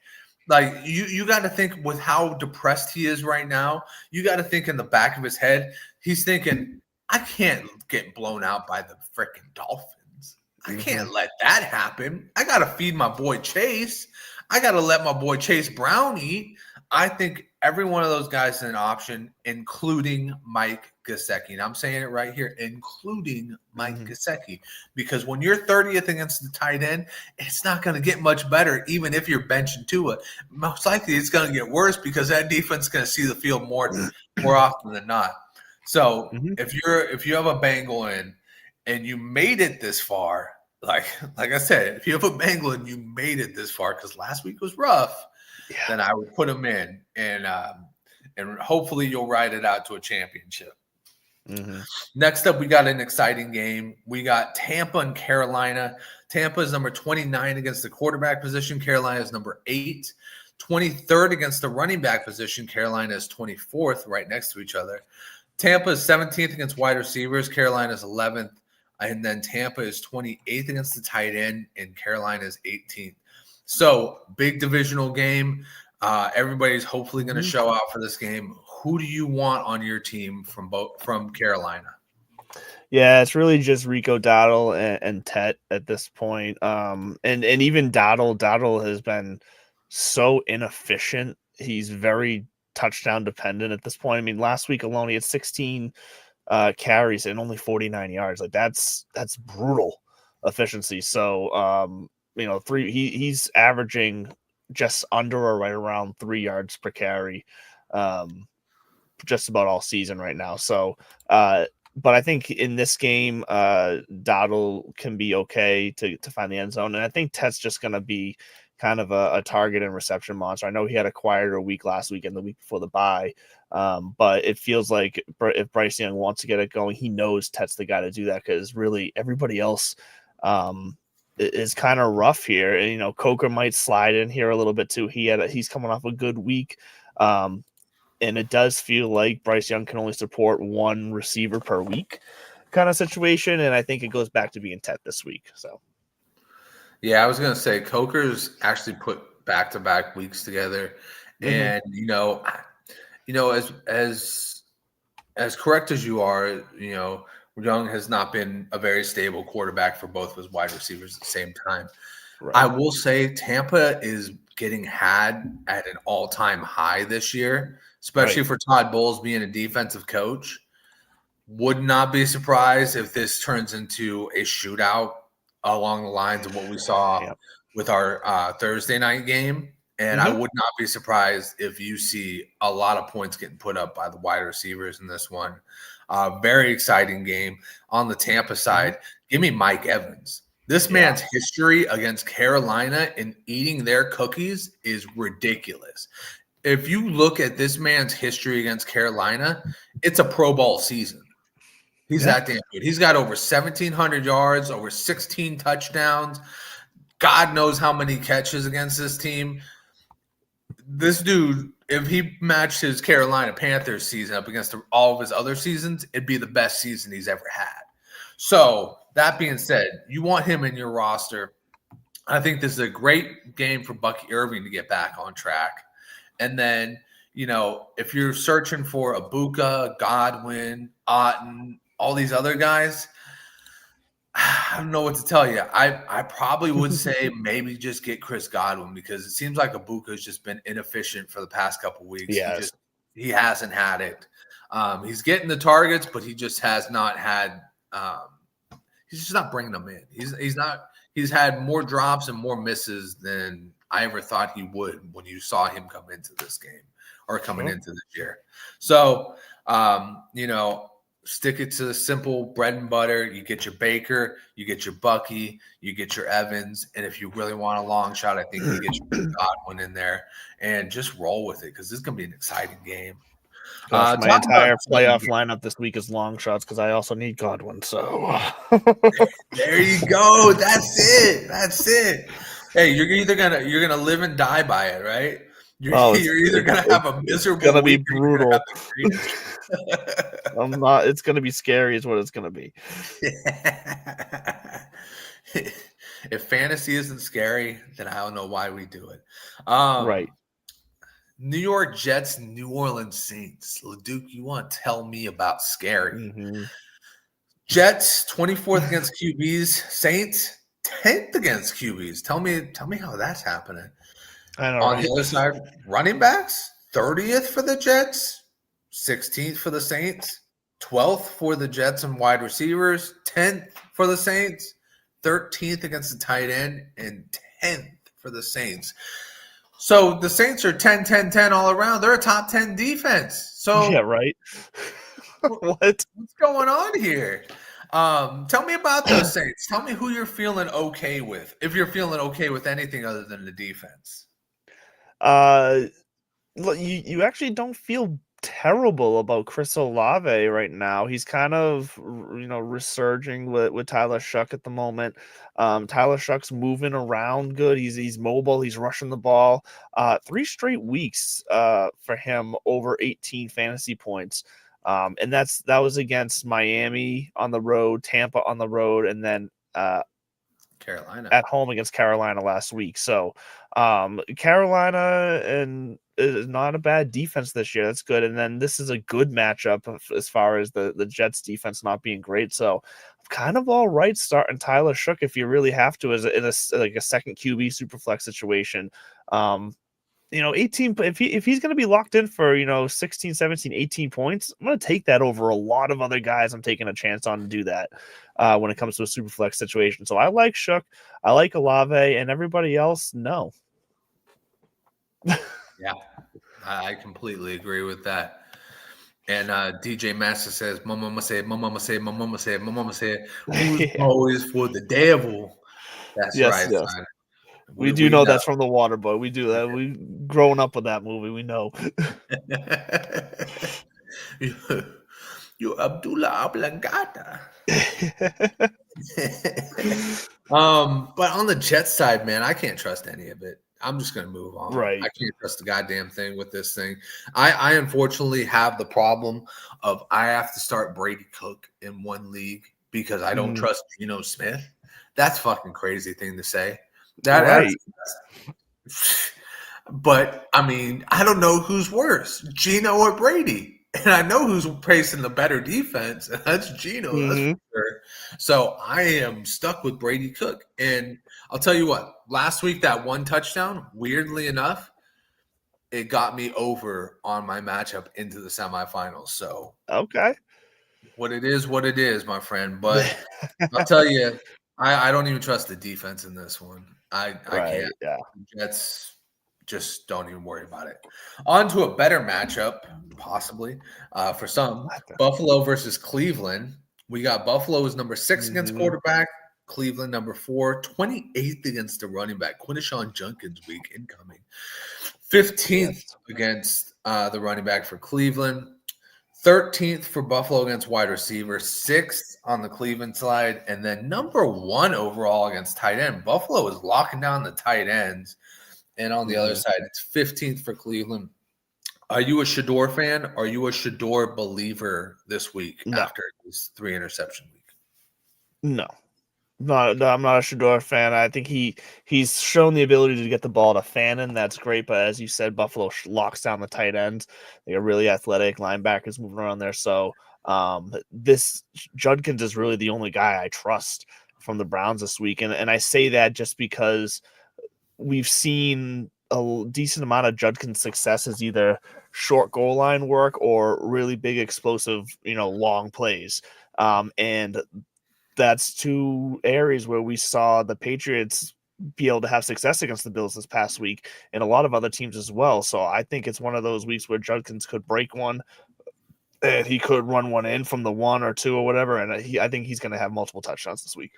Like you got to think with how depressed he is right now. You got to think in the back of his head, he's thinking, I can't get blown out by the freaking Dolphins. I can't let that happen. I got to feed my boy Chase. I got to let my boy Chase Brown eat. I think every one of those guys is an option, including Mike Gesicki. And I'm saying it right here, including Mike Gesicki. Because when you're 30th against the tight end, it's not going to get much better, even if you're benching Tua. Most likely it's going to get worse because that defense is going to see the field more often than not. So if you have a Bengal in and you made it this far, like I said, if you have a Bengal and you made it this far, because last week was rough, then I would put him in, and hopefully you'll ride it out to a championship. Next up, we got an exciting game. We got Tampa and Carolina. Tampa is number 29 against the quarterback position. Carolina is number 8. 23rd against the running back position. Carolina is 24th, right next to each other. Tampa is 17th against wide receivers. Carolina is 11th. And then Tampa is 28th against the tight end, and Carolina is 18th. So, big divisional game. Everybody's hopefully going to show out for this game. Who do you want on your team from Carolina? Yeah, it's really just Rico Dowdle and Tet at this point. And even Dowdle has been so inefficient. He's very touchdown dependent at this point. I mean, last week alone, he had 16 carries and only 49 yards. Like that's brutal efficiency. So, he's averaging just under or right around 3 yards per carry, just about all season right now. So, but I think in this game, Dowdle can be okay to find the end zone. And I think Tet's just going to be kind of a target and reception monster. I know he had a quieter week last week and the week before the bye, but it feels like if Bryce Young wants to get it going, he knows Tet's the guy to do that, because really everybody else is kind of rough here. And, Coker might slide in here a little bit too. He's coming off a good week. And it does feel like Bryce Young can only support one receiver per week kind of situation. And I think it goes back to being Tet this week. So, yeah, I was going to say Coker's actually put back-to-back weeks together. And, as correct as you are, Young has not been a very stable quarterback for both of his wide receivers at the same time. Right. I will say Tampa is getting had at an all-time high this year, especially for Todd Bowles being a defensive coach. Would not be surprised if this turns into a shootout along the lines of what we saw with our Thursday night game. And I would not be surprised if you see a lot of points getting put up by the wide receivers in this one. Very exciting game. On the Tampa side, give me Mike Evans. This man's history against Carolina and eating their cookies is ridiculous. If you look at this man's history against Carolina, it's a Pro Bowl season. He's that damn good. He's got over 1,700 yards, over 16 touchdowns. God knows how many catches against this team. This dude, if he matched his Carolina Panthers season up against all of his other seasons, it'd be the best season he's ever had. So, that being said, you want him in your roster. I think this is a great game for Bucky Irving to get back on track. And then, if you're searching for Ibuka, Godwin, Otten, all these other guys, I don't know what to tell you. I probably would say maybe just get Chris Godwin, because it seems like Ibuka has just been inefficient for the past couple of weeks. Yes. He hasn't had it. He's getting the targets, but he just has not had he's just not bringing them in. He's had more drops and more misses than I ever thought he would when you saw him come into this game or coming into this year. So, stick it to the simple bread and butter. You get your Baker, you get your Bucky, you get your Evans, and if you really want a long shot, I think you get your Godwin in there and just roll with it, because this is going to be an exciting game. My entire playoff lineup this week is long shots, because I also need Godwin. So there you go. That's it. Hey, you're either gonna live and die by it, right? You're either gonna have a miserable. It's gonna be brutal. I'm not. It's gonna be scary. Is what it's gonna be. If fantasy isn't scary, then I don't know why we do it. Right. New York Jets, New Orleans Saints. LeDuc, you want to tell me about scary? Mm-hmm. Jets 24th against QBs. Saints 10th against QBs. Tell me how that's happening. I know, On right? the other side, running backs 30th for the Jets, 16th for the Saints, 12th for the Jets and wide receivers, 10th for the Saints, 13th against the tight end, and 10th for the Saints. So the Saints are 10-10-10 all around. They're a top 10 defense. So Yeah, right. What's going on here? Tell me about those Saints. Tell me who you're feeling okay with, if you're feeling okay with anything other than the defense. You actually don't feel terrible about Chris Olave right now. He's kind of resurging with Tyler Shuck at the moment. Tyler Shuck's moving around good. He's mobile. He's rushing the ball. 3 straight weeks for him over 18 fantasy points. And that was against Miami on the road, Tampa on the road, and then Carolina at home against Carolina last week. So Carolina and is not a bad defense this year. That's good. And then this is a good matchup as far as the Jets defense not being great. So kind of all right starting Tyler Shook if you really have to in a second QB super flex situation. 18, if he's going to be locked in for 16, 17, 18 points, I'm going to take that over a lot of other guys I'm taking a chance on to do that when it comes to a super flex situation. So I like Shook, I like Olave, and everybody else, no. Yeah, I completely agree with that. And DJ Master says, "My mama said, my mama said, my mama said, my mama said, who's always for the devil?" That's right, yes. son. We do know that's from The Water Boy. We do that. We grown up with that movie. We know. You Abdullah Oblongata. But on the Jets side, man, I can't trust any of it. I'm just going to move on. Right. I can't trust the goddamn thing with this thing. I unfortunately have the problem of I have to start Brady Cook in one league because I don't trust Geno Smith. That's fucking crazy thing to say. Right. But I mean, I don't know who's worse, Geno or Brady. And I know who's facing the better defense, and that's Geno. That's for sure. So I am stuck with Brady Cook. And I'll tell you what, last week, that one touchdown, weirdly enough, it got me over on my matchup into the semifinals. So okay. What it is, my friend. But I'll tell you, I don't even trust the defense in this one. I can't. Yeah. Jets, just don't even worry about it. On to a better matchup, possibly, for some. Buffalo versus Cleveland. We got Buffalo is number 6 against quarterback. Cleveland number 4. 28th against the running back. Quinishon Junkins week incoming. 15th against the running back for Cleveland. 13th for Buffalo against wide receiver, 6th on the Cleveland side, and then number 1 overall against tight end. Buffalo is locking down the tight ends, and on the other side, it's 15th for Cleveland. Are you a Shador fan? Are you a Shador believer this week after his 3 interception week? No, I'm not a Shador fan. I think he's shown the ability to get the ball to Fannin. That's great. But as you said, Buffalo locks down the tight ends. They are really athletic linebackers moving around there. So this Judkins is really the only guy I trust from the Browns this week. And I say that just because we've seen a decent amount of Judkins' success is either short goal line work or really big explosive, long plays. And that's 2 areas where we saw the Patriots be able to have success against the Bills this past week and a lot of other teams as well. So I think it's one of those weeks where Judkins could break one and he could run one in from the 1 or 2 or whatever. And I think he's going to have multiple touchdowns this week.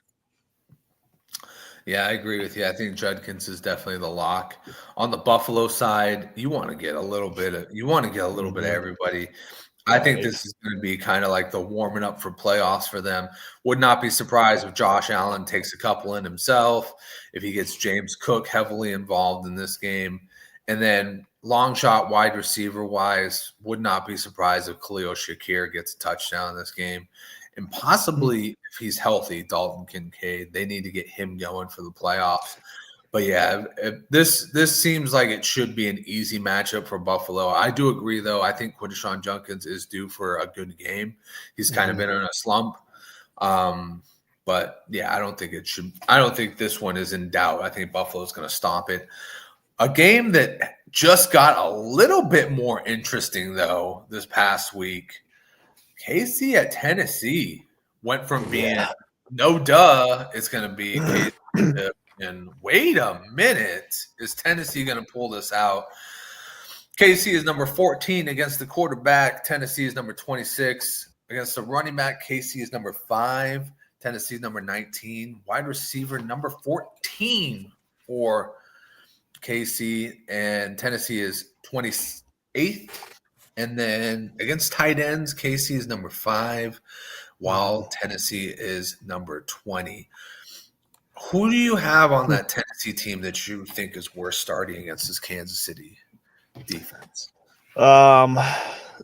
Yeah, I agree with you. I think Judkins is definitely the lock. On the Buffalo side, you want to get a little bit of everybody. I think this is going to be kind of like the warming up for playoffs for them. Would not be surprised if Josh Allen takes a couple in himself, if he gets James Cook heavily involved in this game. And then long shot wide receiver wise, would not be surprised if Khalil Shakir gets a touchdown in this game. and possibly if he's healthy, Dalton Kincaid. They need to get him going for the playoffs. But yeah, this seems like it should be an easy matchup for Buffalo. I do agree, though. I think Quinshon Judkins is due for a good game. He's kind of been in a slump. But yeah, I don't think this one is in doubt. I think Buffalo's going to stomp it. A game that just got a little bit more interesting, though, this past week. KC at Tennessee went from being no duh, it's going to be KC. And wait a minute, is Tennessee going to pull this out? KC is number 14 against the quarterback. Tennessee is number 26 against the running back. KC is number 5. Tennessee is number 19. Wide receiver number 14 for KC. And Tennessee is 28th. And then against tight ends, KC is number 5, while Tennessee is number 20. Who do you have on that Tennessee team that you think is worth starting against this Kansas City defense?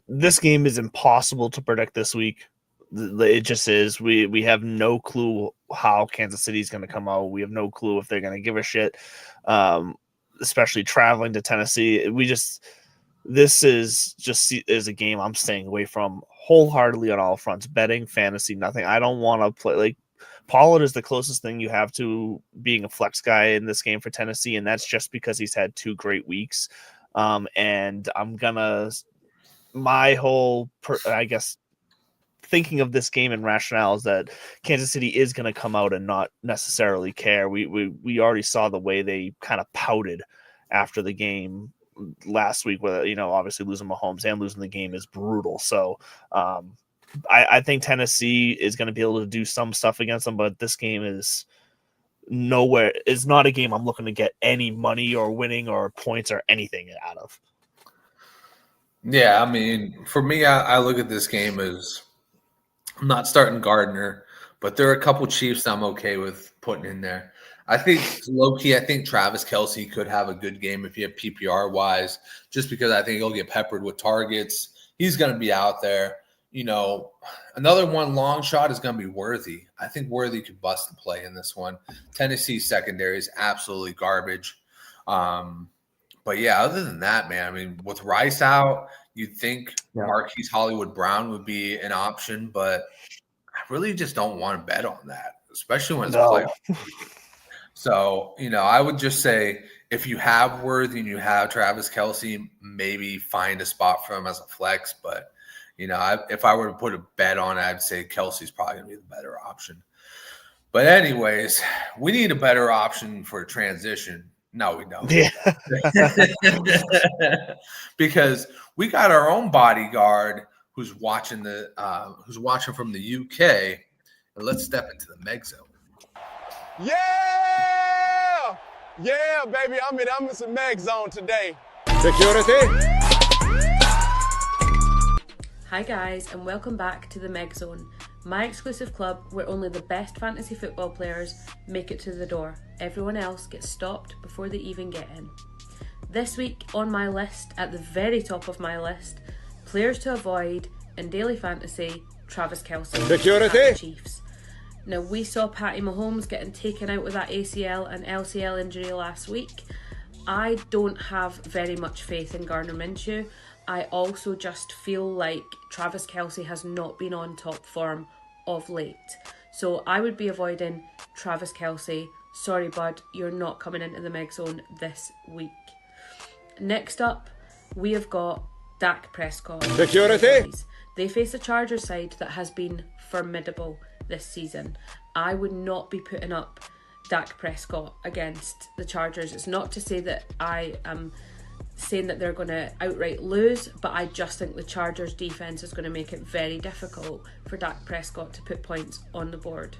This game is impossible to predict this week. It just is. We have no clue how Kansas City is going to come out. We have no clue if they're going to give a shit, especially traveling to Tennessee. This is a game I'm staying away from wholeheartedly on all fronts. Betting, fantasy, nothing. I don't want to play like Pollard is the closest thing you have to being a flex guy in this game for Tennessee, and that's just because he's had 2 great weeks. And I'm gonna thinking of this game and rationale is that Kansas City is going to come out and not necessarily care. We already saw the way they kind of pouted after the game last week, where obviously losing Mahomes and losing the game is brutal. So I think Tennessee is going to be able to do some stuff against them, but this game is not a game I'm looking to get any money or winning or points or anything out of. Yeah, I mean, for me, I look at this game as I'm not starting Gardner, but there are a couple Chiefs I'm okay with putting in there. I think low-key, I think Travis Kelce could have a good game if you have PPR-wise, just because I think he'll get peppered with targets. He's going to be out there. Another one long shot is going to be Worthy. I think Worthy could bust the play in this one. Tennessee's secondary is absolutely garbage. But yeah, other than that, man, I mean, with Rice out, you'd think Marquise Hollywood Brown would be an option, but I really just don't want to bet on that, especially when it's playoff. So, I would just say if you have Worthy and you have Travis Kelce, maybe find a spot for him as a flex. But, if I were to put a bet on it, I'd say Kelsey's probably going to be the better option. But anyways, we need a better option for transition. No, we don't. Yeah. Because we got our own bodyguard who's watching from the UK. And let's step into the MEG zone. Yeah! Yeah, baby, I'm in some MEG zone today. Security. Hi guys, and welcome back to the MEG Zone, my exclusive club where only the best fantasy football players make it to the door. Everyone else gets stopped before they even get in. This week on my list, at the very top of my list, players to avoid in daily fantasy, Travis Kelce, Security. Chiefs. Now, we saw Patty Mahomes getting taken out with that ACL and LCL injury last week. I don't have very much faith in Gardner Minshew. I also just feel like Travis Kelce has not been on top form of late. So I would be avoiding Travis Kelce. Sorry, bud, you're not coming into the MEG zone this week. Next up, we have got Dak Prescott. Security. They face a Chargers side that has been formidable this season. I would not be putting up Dak Prescott against the Chargers. It's not to say that I am saying that they're going to outright lose, but I just think the Chargers defense is going to make it very difficult for Dak Prescott to put points on the board.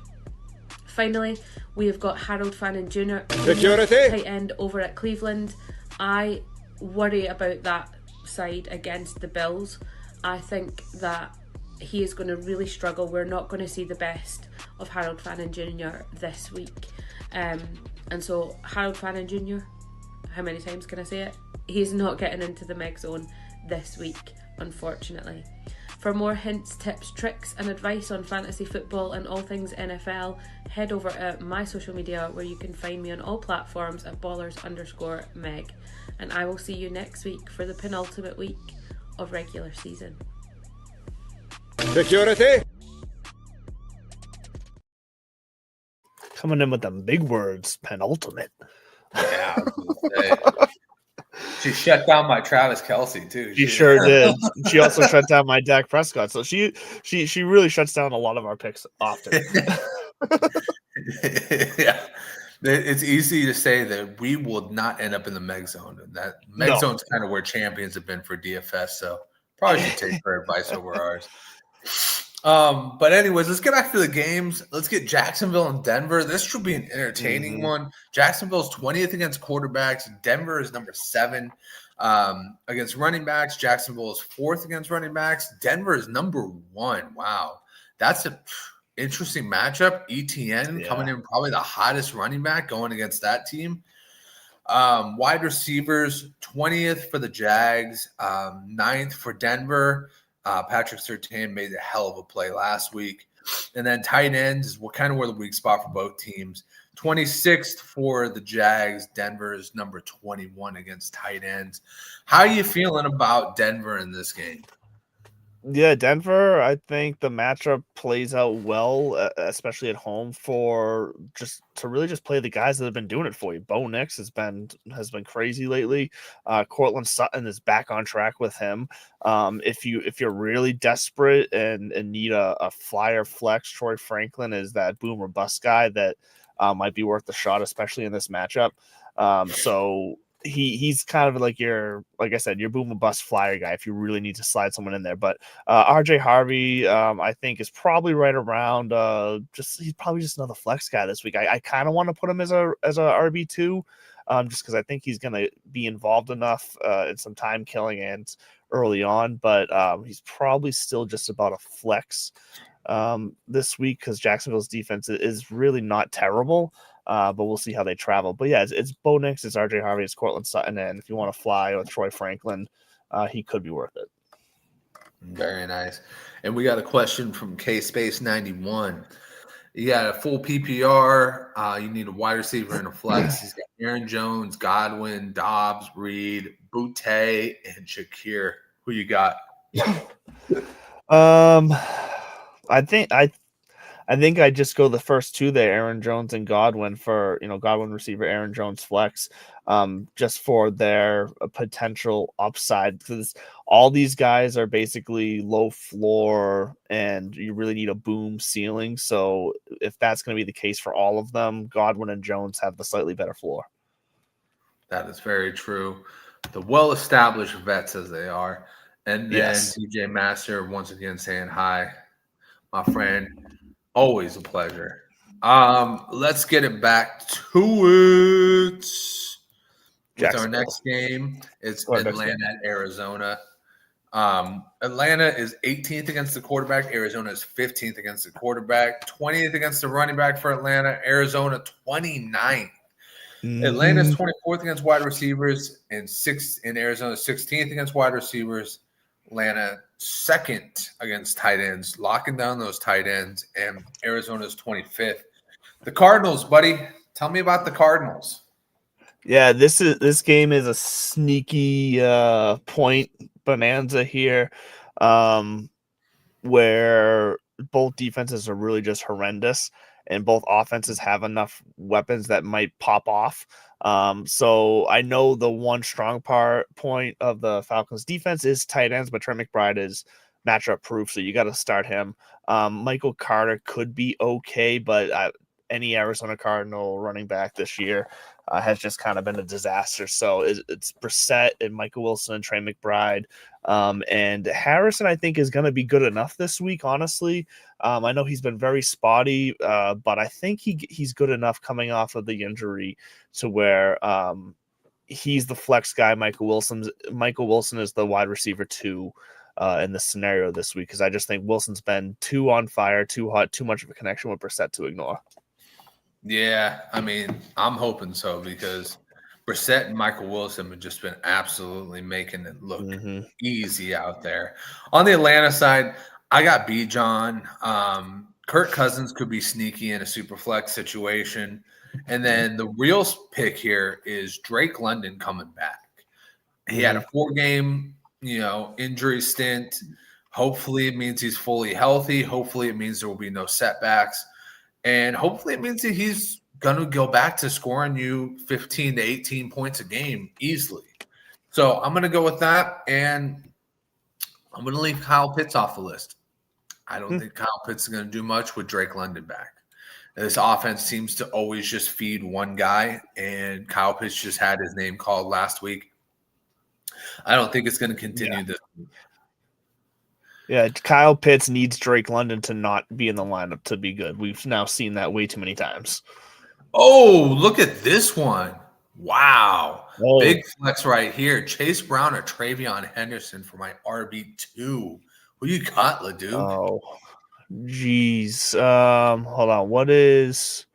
Finally, we have got Harold Fannin Jr. Security. tight end over at Cleveland. I worry about that side against the Bills. I think that he is going to really struggle. We're not going to see the best of Harold Fannin Jr. this week. And so Harold Fannin Jr., how many times can I say it? He's not getting into the MEG zone this week, unfortunately. For more hints, tips, tricks, and advice on fantasy football and all things NFL, head over to my social media where you can find me on all platforms at Ballers_Meg. And I will see you next week for the penultimate week of regular season. Security. Coming in with them big words, penultimate. Yeah, I was gonna say. She shut down my Travis Kelce too. She sure did. She also shut down my Dak Prescott. So she really shuts down a lot of our picks often. Yeah, it's easy to say that we will not end up in the MEG zone, and that MEG zone's kind of where champions have been for DFS. So probably should take her advice over ours. But anyways, let's get back to the games. Let's get Jacksonville and Denver. This should be an entertaining one. Jacksonville's 20th against quarterbacks. Denver is number 7 against running backs. Jacksonville is 4th against running backs. Denver is number 1. Wow. That's an interesting matchup. ETN coming in probably the hottest running back going against that team. Wide receivers, 20th for the Jags, 9th for Denver. Patrick Surtain made a hell of a play last week. And then tight ends is kind of where the weak spot for both teams. 26th for the Jags. Denver is number 21 against tight ends. How are you feeling about Denver in this game? Yeah, Denver, I think the matchup plays out well, especially at home, for just to really just play the guys that have been doing it for you. Bo Nix has been crazy lately. Cortland Sutton is back on track with him. If you're really desperate and need a flyer flex, Troy Franklin is that boom or bust guy that might be worth the shot, especially in this matchup. So he's kind of like like I said, your boom and bust flyer guy if you really need to slide someone in there. But RJ Harvey, I think, is probably right around he's probably just another flex guy this week. I kind of want to put him as a RB2, just because I think he's gonna be involved enough in some time killing and early on, but he's probably still just about a flex this week because Jacksonville's defense is really not terrible. But we'll see how they travel. But yeah, it's Bo Nix, it's RJ Harvey, it's Cortland Sutton, and if you want to fly with Troy Franklin, he could be worth it. Very nice. And we got a question from K-Space91. You got a full PPR. You need a wide receiver and a flex. He's got Aaron Jones, Godwin, Dobbs, Reed, Boutte, and Shakir. Who you got? I think I just go the first two there, Aaron Jones and Godwin for, Godwin receiver, Aaron Jones flex, just for their potential upside, because all these guys are basically low floor and you really need a boom ceiling. So if that's going to be the case for all of them, Godwin and Jones have the slightly better floor. That is very true. The well-established vets as they are. And then DJ Master once again saying hi, my friend. Always a pleasure. Let's get it back to it. With our next game, it's Atlanta at Arizona. Atlanta is 18th against the quarterback. Arizona is 15th against the quarterback. 20th against the running back for Atlanta. Arizona 29th. Atlanta is 24th against wide receivers and Arizona 16th against wide receivers. Atlanta second against tight ends, locking down those tight ends, and Arizona's 25th. The Cardinals, buddy, tell me about the Cardinals. Yeah, this game is a sneaky point bonanza here, where both defenses are really just horrendous, and both offenses have enough weapons that might pop off. So I know the one strong point of the Falcons defense is tight ends, but Trey McBride is matchup proof, so you got to start him. Michael Carter could be okay, but any Arizona Cardinal running back this year has just kind of been a disaster. So it's Brissett and Michael Wilson and Trey McBride. And Harrison, I think, is going to be good enough this week, honestly. I know he's been very spotty, but I think he's good enough coming off of the injury to where he's the flex guy. Michael Wilson is the wide receiver 2 in the scenario this week, because I just think Wilson's been too on fire, too hot, too much of a connection with Brissett to ignore. Yeah, I mean, I'm hoping so, because Brissett and Michael Wilson have just been absolutely making it look easy out there. On the Atlanta side, I got Bijan. Kirk Cousins could be sneaky in a super flex situation. And then the real pick here is Drake London coming back. He had a 4-game, injury stint. Hopefully it means he's fully healthy. Hopefully it means there will be no setbacks. And hopefully it means that he's going to go back to scoring you 15 to 18 points a game easily. So I'm going to go with that, and I'm going to leave Kyle Pitts off the list. I don't think Kyle Pitts is going to do much with Drake London back. This offense seems to always just feed one guy, and Kyle Pitts just had his name called last week. I don't think it's going to continue this week. Yeah, Kyle Pitts needs Drake London to not be in the lineup to be good. We've now seen that way too many times. Oh, look at this one. Wow. Big flex right here. Chase Brown or Travion Henderson for my RB2. Who you got, LeDuc? Oh, geez. Hold on. What is...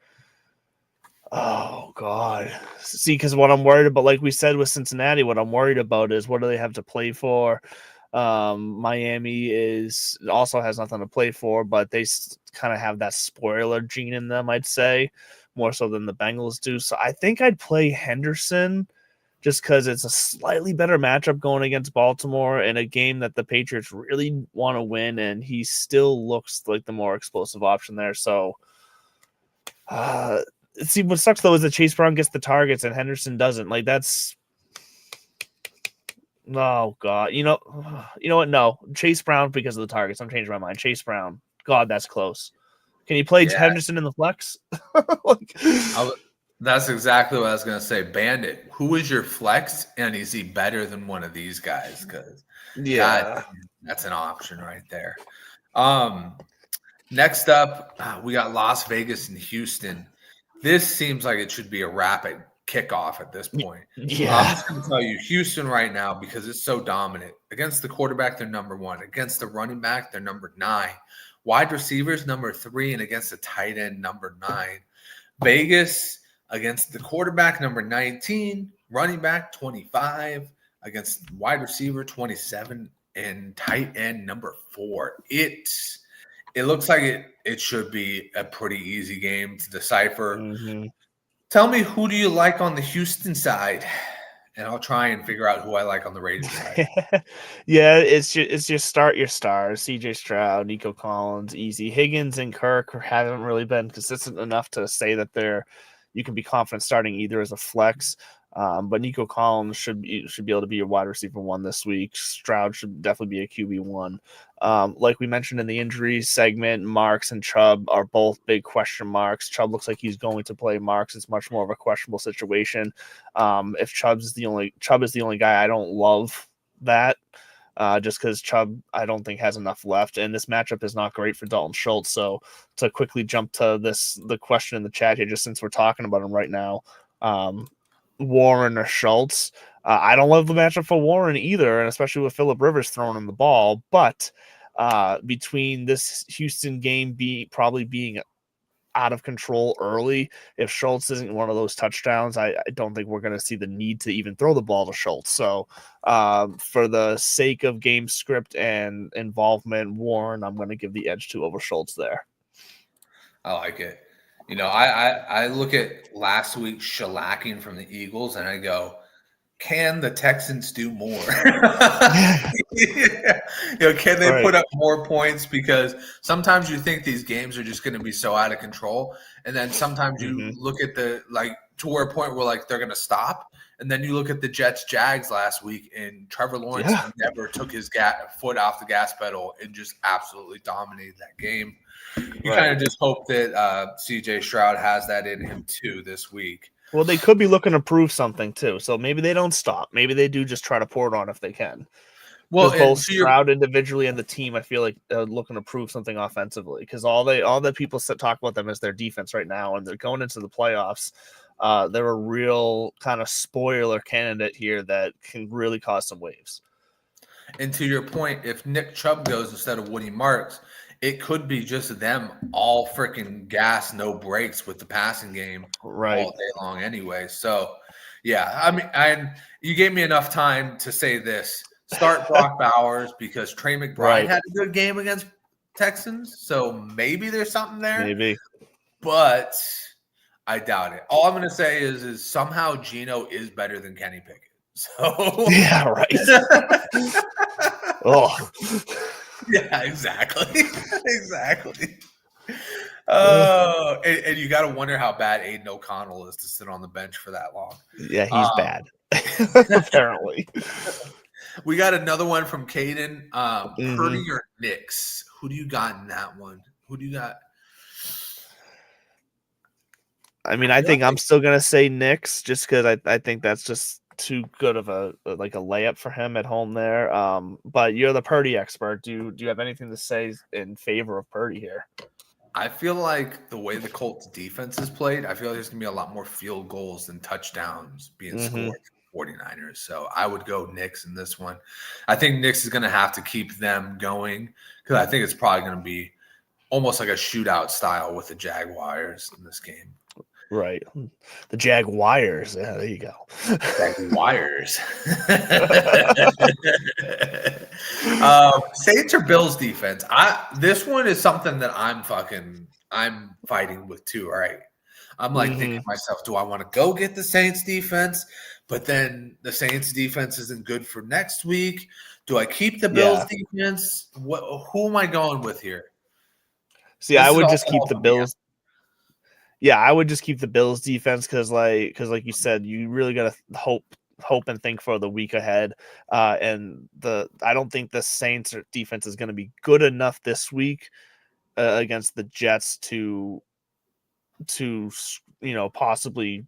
Oh, God. See, because what I'm worried about, like we said with Cincinnati, what I'm worried about is what do they have to play for? Miami also has nothing to play for, but they kind of have that spoiler gene in them, I'd say, more so than the Bengals do. So I think I'd play Henderson just because it's a slightly better matchup going against Baltimore in a game that the Patriots really want to win, and he still looks like the more explosive option there. So see, what sucks though is that Chase Brown gets the targets and Henderson doesn't. Like that's oh god, you know what? No, Chase Brown because of the targets. I'm changing my mind. Chase Brown. God, that's close. Can you play Henderson in the flex? That's exactly what I was going to say. Bandit, who is your flex, and is he better than one of these guys? Because that's an option right there. Next up, we got Las Vegas and Houston. This seems like it should be a rapid kickoff at this point. Yeah. I'm just going to tell you, Houston right now, because it's so dominant. Against the quarterback, they're number 1. Against the running back, they're number 9. Wide receivers, number 3. And against the tight end, number 9. Vegas, against the quarterback, number 19. Running back, 25. Against wide receiver, 27. And tight end, number 4. It looks like it should be a pretty easy game to decipher. Tell me, who do you like on the Houston side? And I'll try and figure out who I like on the Raiders side. Yeah, it's just start your stars. CJ Stroud, Nico Collins, easy. Higgins and Kirk haven't really been consistent enough to say that you can be confident starting either as a flex. But Nico Collins should be able to be your wide receiver 1 this week. Stroud should definitely be a QB1. Like we mentioned in the injury segment, Marks and Chubb are both big question marks. Chubb looks like he's going to play. Marks is much more of a questionable situation. If Chubb is the only guy, I don't love that. Just because Chubb, I don't think has enough left, and this matchup is not great for Dalton Schultz. So to quickly jump to the question in the chat here, just since we're talking about him right now, Warren or Schultz. I don't love the matchup for Warren either, and especially with Phillip Rivers throwing him the ball. But between this Houston game probably being out of control early, if Schultz isn't one of those touchdowns, I don't think we're going to see the need to even throw the ball to Schultz. So for the sake of game script and involvement, Warren, I'm going to give the edge to over Schultz there. I like it. I look at last week's shellacking from the Eagles and I go, can the Texans do more? Can they put up more points? Because sometimes you think these games are just going to be so out of control. And then sometimes you look at to where a point where they're going to stop. And then you look at the Jets-Jags last week, and Trevor Lawrence never took his foot off the gas pedal and just absolutely dominated that game. You kind of just hope that CJ Stroud has that in him too this week. Well, they could be looking to prove something too. So maybe they don't stop. Maybe they do just try to pour it on if they can. Well, both Stroud individually and the team, I feel like they're looking to prove something offensively, because all the people talk about them as their defense right now, and they're going into the playoffs. They're a real kind of spoiler candidate here that can really cause some waves. And to your point, if Nick Chubb goes instead of Woody Marks, it could be just them all freaking gas, no breaks with the passing game all day long anyway. So, yeah, I mean, you gave me enough time to say this. Start Brock Bowers because Trey McBride had a good game against Texans. So maybe there's something there. Maybe. But I doubt it. All I'm going to say is somehow Geno is better than Kenny Pickett. So yeah, right. Oh, yeah, exactly. Exactly. Oh, and you got to wonder how bad Aiden O'Connell is to sit on the bench for that long. Yeah, he's bad. Apparently. We got another one from Caden. Purdy or Knicks? Who do you got in that one? Who do you got? I mean, I think I'm still gonna say Knicks just because I think that's just too good of a layup for him at home there. But you're the Purdy expert. Do you have anything to say in favor of Purdy here? I feel like the way the Colts defense is played, I feel like there's gonna be a lot more field goals than touchdowns being scored for 49ers. So I would go Knicks in this one. I think Knicks is gonna have to keep them going because I think it's probably gonna be almost like a shootout style with the Jaguars in this game. Right. The Jaguars. Yeah, there you go. Jaguars. Saints or Bills defense. This one is something that I'm fighting with too, right? I'm like thinking to myself, do I want to go get the Saints defense? But then the Saints defense isn't good for next week. Do I keep the Bills defense? Who am I going with here? See, I would just keep the Bills. Yeah, I would just keep the Bills defense because like you said, you really got to hope and think for the week ahead. And I don't think the Saints defense is going to be good enough this week against the Jets to possibly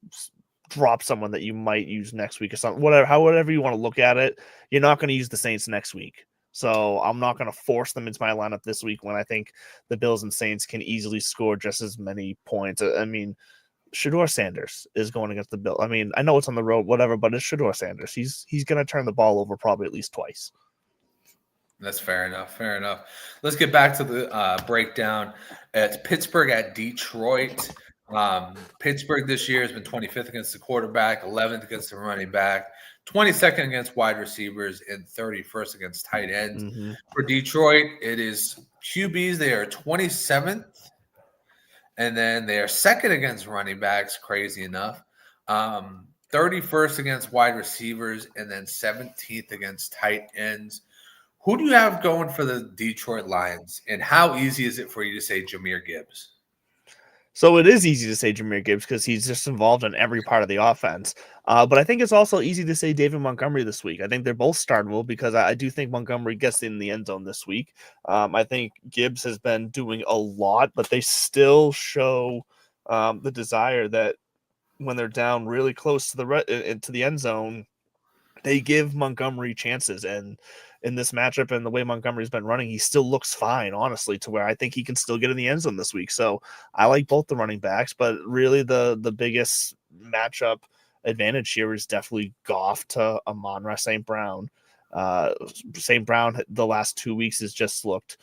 drop someone that you might use next week or something. However you want to look at it, you're not going to use the Saints next week. So I'm not going to force them into my lineup this week when I think the Bills and Saints can easily score just as many points. I mean, Shedeur Sanders is going against the Bills. I mean, I know it's on the road, whatever, but it's Shedeur Sanders. He's going to turn the ball over probably at least twice. That's fair enough. Fair enough. Let's get back to the breakdown. It's Pittsburgh at Detroit. Pittsburgh this year has been 25th against the quarterback, 11th against the running back, 22nd against wide receivers, and 31st against tight ends. For Detroit, it is QBs. They are 27th, and then they are second against running backs, crazy enough, 31st against wide receivers, and then 17th against tight ends. Who do you have going for the Detroit Lions, and how easy is it for you to say Jahmyr Gibbs? So it is easy to say Jahmyr Gibbs because he's just involved in every part of the offense. But I think it's also easy to say David Montgomery this week. I think they're both startable because I do think Montgomery gets in the end zone this week. I think Gibbs has been doing a lot, but they still show the desire that when they're down really close to the end zone, they give Montgomery chances. And in this matchup and the way Montgomery's been running, he still looks fine, honestly, to where I think he can still get in the end zone this week. So I like both the running backs, but really the biggest matchup advantage here is definitely Goff to Amon-Ra St. Brown. St. Brown the last 2 weeks has just looked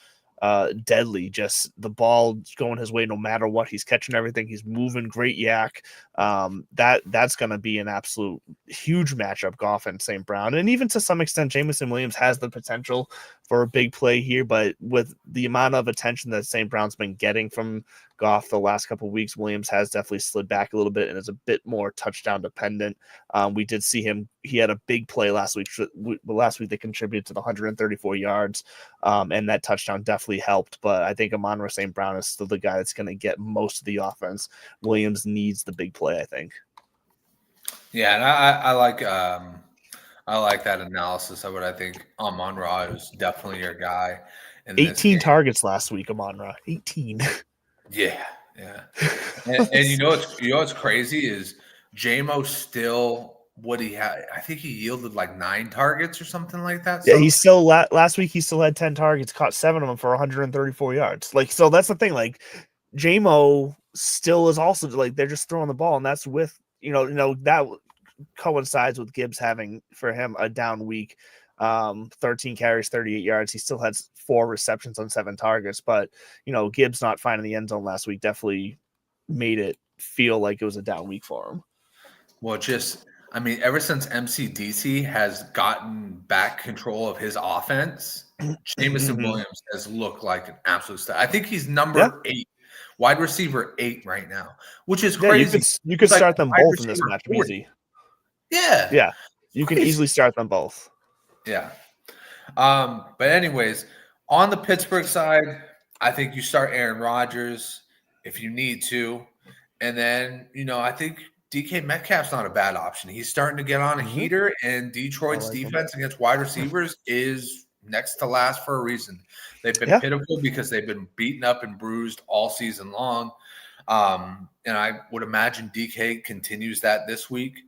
deadly. Just the ball going his way no matter what. He's catching everything. He's moving. Great yak. That's going to be an absolute huge matchup, Goff and St. Brown. And even to some extent, Jameson Williams has the potential for a big play here, but with the amount of attention that St. Brown's been getting from Goff the last couple of weeks, Williams has definitely slid back a little bit and is a bit more touchdown dependent. We did see him. He had a big play last week. Last week they contributed to the 134 yards, and that touchdown definitely helped. But I think Amon-Ra St. Brown is still the guy that's going to get most of the offense. Williams needs the big play, I think. Yeah, and I like that analysis of it. I think Amon-Ra is definitely your guy. 18 targets last week, Amon-Ra. 18. Yeah. And you know what's crazy is J-Mo still what he had. I think he yielded like 9 targets or something like that. So, yeah, he still last week he still had 10 targets, caught 7 of them for 134 yards. Like, so that's the thing. Like, J-Mo still is also like they're just throwing the ball, and that's with you know that coincides with Gibbs having for him a down week. 13 carries, 38 yards. He still has 4 receptions on 7 targets, but Gibbs not finding the end zone last week definitely made it feel like it was a down week for him. Well, ever since MCDC has gotten back control of his offense, Jameson Williams has looked like an absolute star. I think he's number 8, wide receiver 8 right now, which is crazy. You could start them both in this matchup 40. easy. Yeah. You can easily start them both. Yeah. But anyways, on the Pittsburgh side, I think you start Aaron Rodgers if you need to. And then, I think DK Metcalf's not a bad option. He's starting to get on a heater, and Detroit's defense against wide receivers is next to last for a reason. They've been pitiful because they've been beaten up and bruised all season long. And I would imagine DK continues that this week.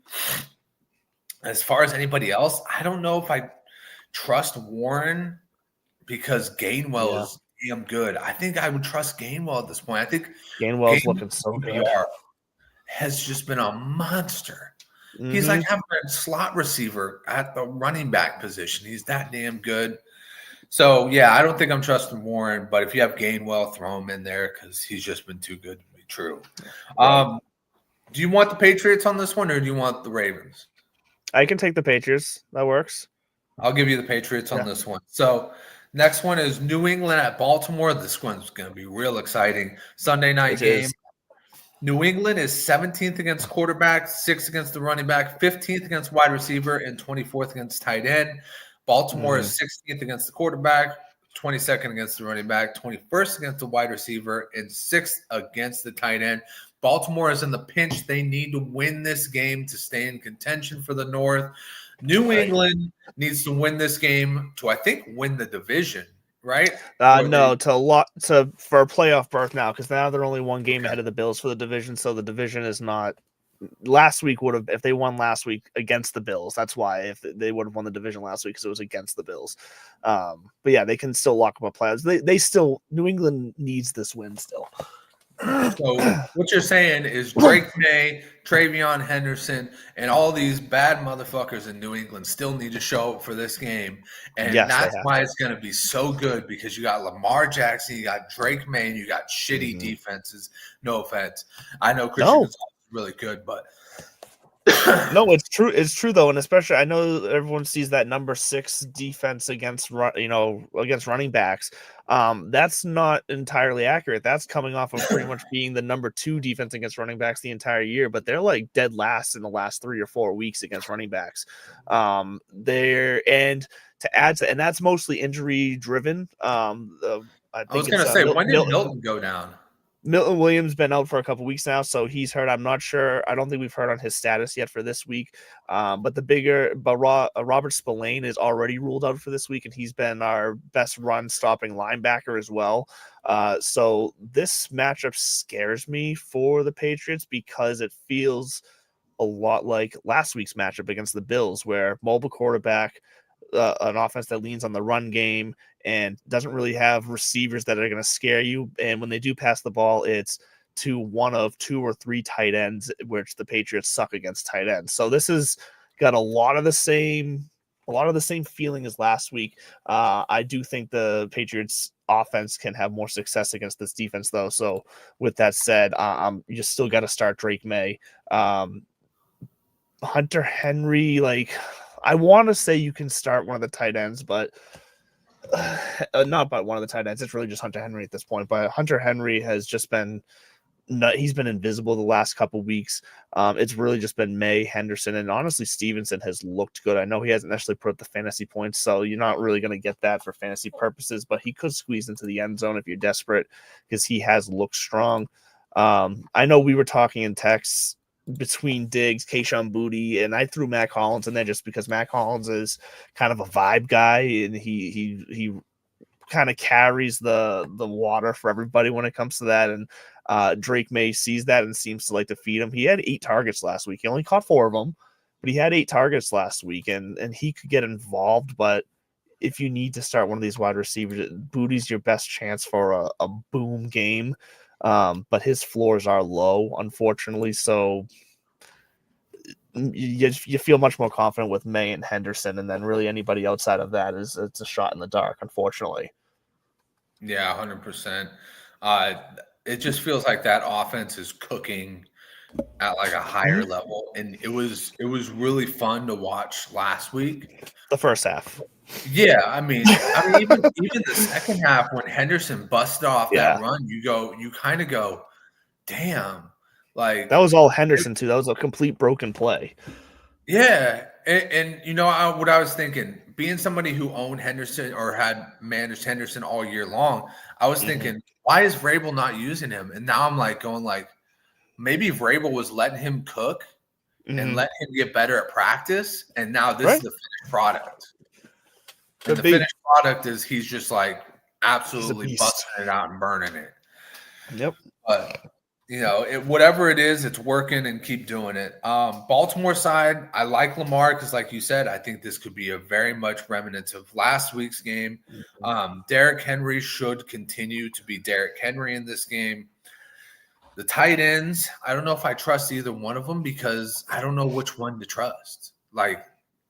As far as anybody else, I don't know if I trust Warren because Gainwell is damn good. I think I would trust Gainwell at this point. I think Gainwell's looking so good. Has just been a monster. He's like having a slot receiver at the running back position. He's that damn good. So, I don't think I'm trusting Warren, but if you have Gainwell, throw him in there because he's just been too good to be true. Do you want the Patriots on this one, or do you want the Ravens? I can take the Patriots. That works. I'll give you the Patriots on this one. So, next one is New England at Baltimore. This one's going to be real exciting. Sunday night game. New England is 17th against quarterback, 6th against the running back, 15th against wide receiver, and 24th against tight end. Baltimore is 16th against the quarterback, 22nd against the running back, 21st against the wide receiver, and 6th against the tight end. Baltimore is in the pinch. They need to win this game to stay in contention for the North. New England needs to win this game to, I think, win the division. Right? No, for a playoff berth now, because now they're only one game ahead of the Bills for the division. So the division is not. Last week would have, if they won last week against the Bills, that's why. If they would have won the division last week, because it was against the Bills. But they can still lock up a playoffs. They still, New England needs this win still. So what you're saying is Drake May, Travion Henderson, and all these bad motherfuckers in New England still need to show up for this game. And that's why it's going to be so good, because you got Lamar Jackson, you got Drake May, and you got shitty defenses. No offense. I know Christian Gonzalez is really good, but no, it's true. It's true though, and especially I know everyone sees that number 6 defense against running backs. That's not entirely accurate. That's coming off of pretty much being the number 2 defense against running backs the entire year, but they're like dead last in the last 3 or 4 weeks against running backs. And to add to, and that's mostly injury driven. I was going to say, when did Milton go down? Milton Williams been out for a couple weeks now, so he's hurt. I'm not sure. I don't think we've heard on his status yet for this week. But Robert Spillane is already ruled out for this week, and he's been our best run-stopping linebacker as well. So this matchup scares me for the Patriots because it feels a lot like last week's matchup against the Bills, where mobile quarterback, an offense that leans on the run game and doesn't really have receivers that are going to scare you. And when they do pass the ball, it's to one of 2 or 3 tight ends, which the Patriots suck against tight ends. So this has got a lot of the same feeling as last week. I do think the Patriots offense can have more success against this defense though. So with that said, you still got to start Drake May. Hunter Henry, I want to say you can start one of the tight ends, but not by one of the tight ends. It's really just Hunter Henry at this point. But Hunter Henry has just been he's been invisible the last couple weeks. It's really just been May, Henderson, and honestly Stevenson has looked good. I know he hasn't necessarily put up the fantasy points, so you're not really going to get that for fantasy purposes, but he could squeeze into the end zone if you're desperate because he has looked strong. I know we were talking in text between Diggs, Kayshon Boutte, and I threw Mac Hollins in there just because Mac Hollins is kind of a vibe guy, and he kind of carries the water for everybody when it comes to that. And Drake May sees that and seems to like to feed him. He had 8 targets last week. He only caught 4 of them, but he had 8 targets last week, and he could get involved. But if you need to start one of these wide receivers, Boutte's your best chance for a boom game. But his floors are low, unfortunately. So you feel much more confident with May and Henderson, and then really anybody outside of that it's a shot in the dark, unfortunately. Yeah, 100%. It just feels like that offense is cooking at like a higher level, and it was really fun to watch last week. The first half. Yeah, I mean, even the second half when Henderson busted off that run, you kind of go, damn, like that was all Henderson too. That was a complete broken play. Yeah, and you know what I was thinking, being somebody who owned Henderson or had managed Henderson all year long, I was thinking, why is Vrabel not using him? And now I'm like going like, maybe Vrabel was letting him cook and let him get better at practice, and now this is the finished product. And the finished product is he's just like absolutely busting it out and burning it. Yep. But you know, whatever it is, it's working, and keep doing it. Baltimore side, I like Lamar because, like you said, I think this could be a very much remnant of last week's game. Derrick Henry should continue to be Derrick Henry in this game. The tight ends, I don't know if I trust either one of them because I don't know which one to trust. Like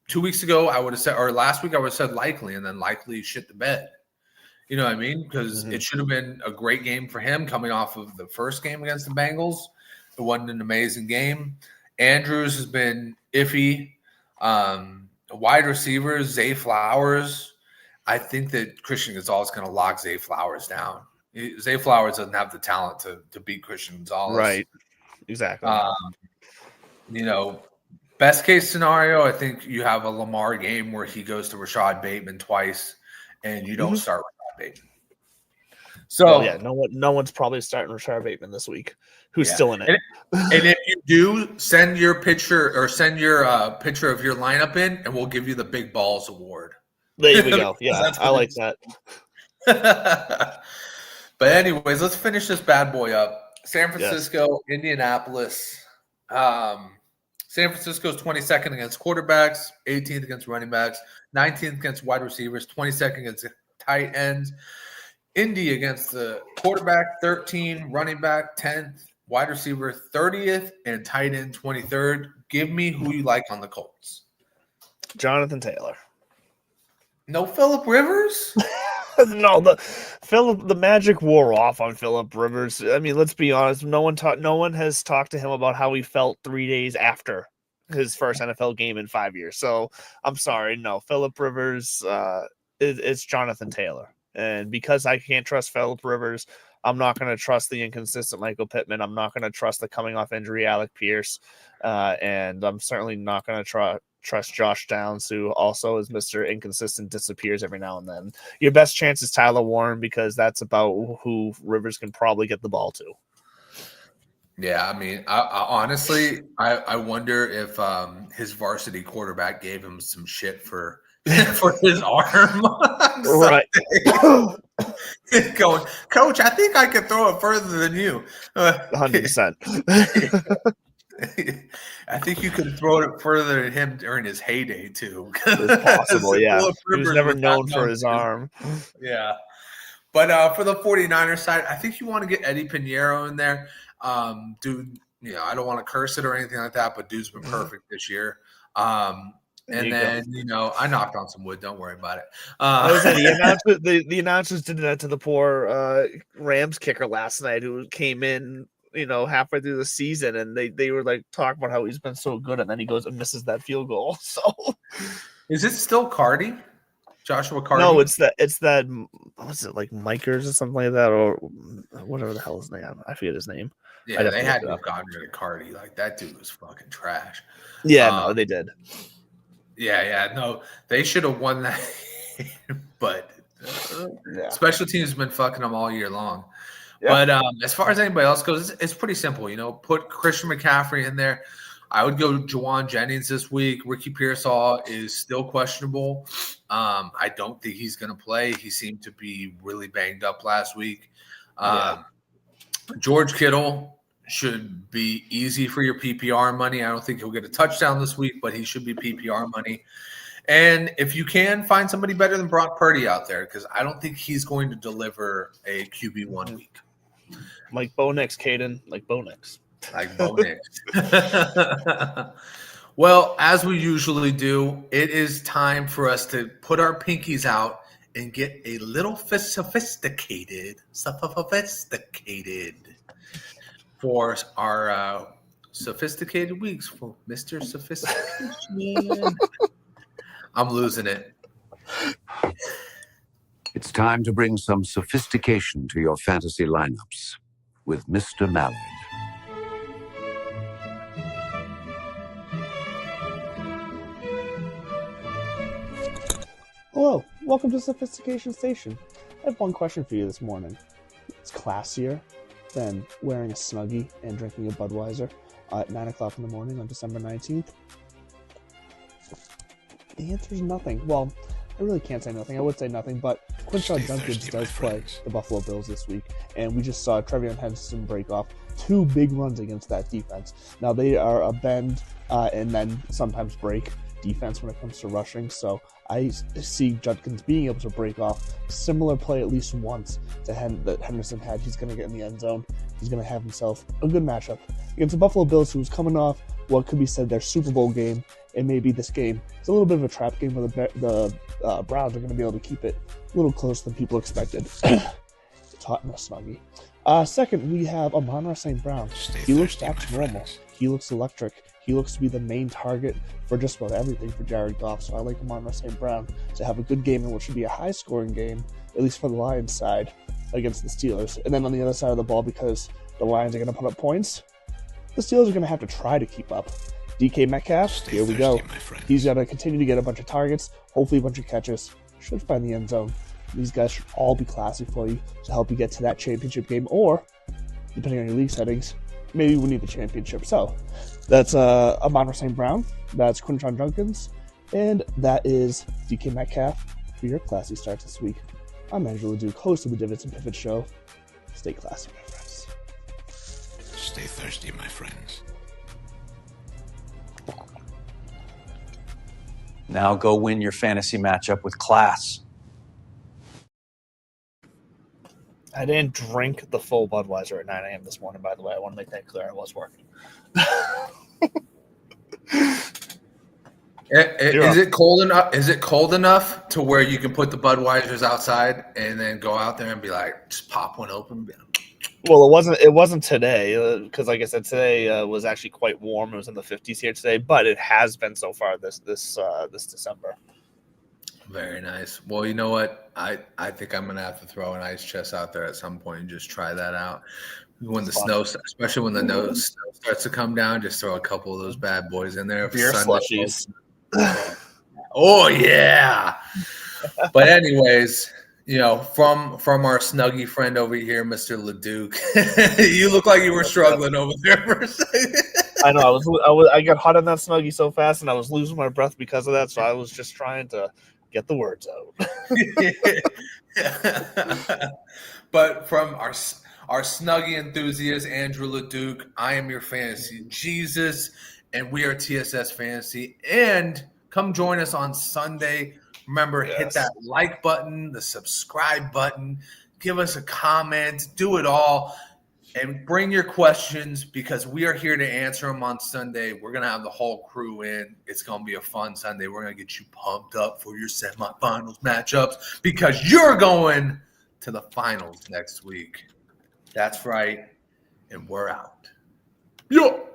2 weeks ago, I would have said, or last week, I would have said likely, and then likely shit the bed. You know what I mean? Because it should have been a great game for him coming off of the first game against the Bengals. It wasn't an amazing game. Andrews has been iffy. Wide receivers, Zay Flowers. I think that Christian Gonzalez is going to lock Zay Flowers down. Zay Flowers doesn't have the talent to beat Christian Gonzalez. Right. Exactly. You know, best case scenario, I think you have a Lamar game where he goes to Rashad Bateman twice and you don't start Rashad Bateman. So no one's probably starting Rashad Bateman this week. Who's still in it? And if you do, send your picture or send your picture of your lineup in, and we'll give you the Big Balls Award. There we go. Yeah, I like that. But anyways, let's finish this bad boy up. San Francisco, Indianapolis. San Francisco's 22nd against quarterbacks, 18th against running backs, 19th against wide receivers, 22nd against tight ends. Indy against the quarterback, 13, running back, 10th, wide receiver, 30th, and tight end, 23rd. Give me who you like on the Colts. Jonathan Taylor. No Phillip Rivers? No, the magic wore off on Phillip Rivers. I mean, let's be honest. No one has talked to him about how he felt 3 days after his first NFL game in 5 years. So I'm sorry, no. Phillip Rivers, it's Jonathan Taylor, and because I can't trust Phillip Rivers, I'm not going to trust the inconsistent Michael Pittman. I'm not going to trust the coming off injury Alec Pierce, and I'm certainly not going to trust Josh Downs, who also is Mr. Inconsistent, disappears every now and then. Your best chance is Tyler Warren because that's about who Rivers can probably get the ball to. Yeah, I mean, I honestly, I wonder if his varsity quarterback gave him some shit for his arm. Right. Going, Coach, I think I can throw it further than you. 100%. I think you could throw it further than him during his heyday too. It's possible, yeah. He was never known for his arm. Yeah. But for the 49ers side, I think you want to get Eddie Pinheiro in there. Dude, you know, I don't want to curse it or anything like that, but dude's been perfect this year. And then, you know, I knocked on some wood. Don't worry about it. The announcers did that to the poor Rams kicker last night who came in, you know, halfway through the season, and they were like talking about how he's been so good, and then he goes and misses that field goal. So is it still Cardi? Joshua Cardi? No, it's that what's it, like Mikers or something like that, or whatever the hell his name. I forget his name. Yeah, they had to have gotten rid of Cardi. Like that dude was fucking trash. Yeah, no, they did. Yeah, no, they should have won that. But special teams has been fucking them all year long. Yeah. But as far as anybody else goes, it's pretty simple. You know, put Christian McCaffrey in there. I would go Juwan Jennings this week. Ricky Pearsall is still questionable. I don't think he's going to play. He seemed to be really banged up last week. George Kittle should be easy for your PPR money. I don't think he'll get a touchdown this week, but he should be PPR money. And if you can, find somebody better than Brock Purdy out there, because I don't think he's going to deliver a QB1 week. Like Bo Nix, Caden. Like Bo Nix. Like Bo Nix. Well, as we usually do, it is time for us to put our pinkies out and get a little sophisticated for our sophisticated weeks for Mr. Sophistication. I'm losing it. It's time to bring some sophistication to your fantasy lineups with Mr. Mallard. Hello, welcome to Sophistication Station. I have one question for you this morning. It's classier than wearing a Snuggie and drinking a Budweiser at 9 o'clock in the morning on December 19th. The answer is nothing. Well, I really can't say nothing. I would say nothing, but Quinshon Judkins does play the Buffalo Bills this week, and we just saw Trevion Henderson break off 2 big runs against that defense. Now, they are a bend and then sometimes break defense when it comes to rushing, so I see Judkins being able to break off similar play at least once to that Henderson had. He's going to get in the end zone. He's going to have himself a good matchup against the Buffalo Bills, who's coming off what could be said their Super Bowl game, and maybe this game is a little bit of a trap game where the Browns are going to be able to keep it a little closer than people expected. It's hot in a Snuggie. Second, we have Amon-Ra St. Brown. He looks back to normal. He looks electric. He looks to be the main target for just about everything for Jared Goff, so I like Amon-Ra St. Brown to have a good game in what should be a high-scoring game, at least for the Lions side, against the Steelers. And then on the other side of the ball, because the Lions are going to put up points, the Steelers are going to have to try to keep up. DK Metcalf, here we go. He's going to continue to get a bunch of targets, hopefully a bunch of catches, should find the end zone. These guys should all be classy for you to help you get to that championship game, or, depending on your league settings, maybe we need the championship. So, that's Amon-Ra St. Brown, that's Quinshon Judkins, and that is DK Metcalf for your classy starts this week. I'm Andrew LeDuc, host of the Divots and Pivots Show. Stay classy, my friends. Stay thirsty, my friends. Now go win your fantasy matchup with class. I didn't drink the full Budweiser at 9 a.m. this morning, by the way. I want to make that clear. I was working. Is it cold enough? Is it cold enough to where you can put the Budweisers outside and then go out there and be like, just pop one open? Well, it wasn't today because, like I said, today was actually quite warm. It was in the 50s here today, but it has been so far this December. Very nice. Well, you know what? I think I'm gonna have to throw an ice chest out there at some point and just try that out. When the snow, especially when the snow starts to come down, just throw a couple of those bad boys in there. Beer slushies. Oh yeah. But anyways, you know, from our Snuggie friend over here, Mr. LeDuc, you look like you were struggling over there for a second. I know. I got hot in that Snuggie so fast, and I was losing my breath because of that. So I was just trying to get the words out. But from our Snuggie enthusiast, Andrew LeDuc, I am your fantasy Jesus, and we are TSS Fantasy. And come join us on Sunday. Remember, hit that like button, the subscribe button, give us a comment, do it all, and bring your questions because we are here to answer them on Sunday. We're going to have the whole crew in. It's going to be a fun Sunday. We're going to get you pumped up for your semifinals matchups because you're going to the finals next week. That's right, and we're out. Yo!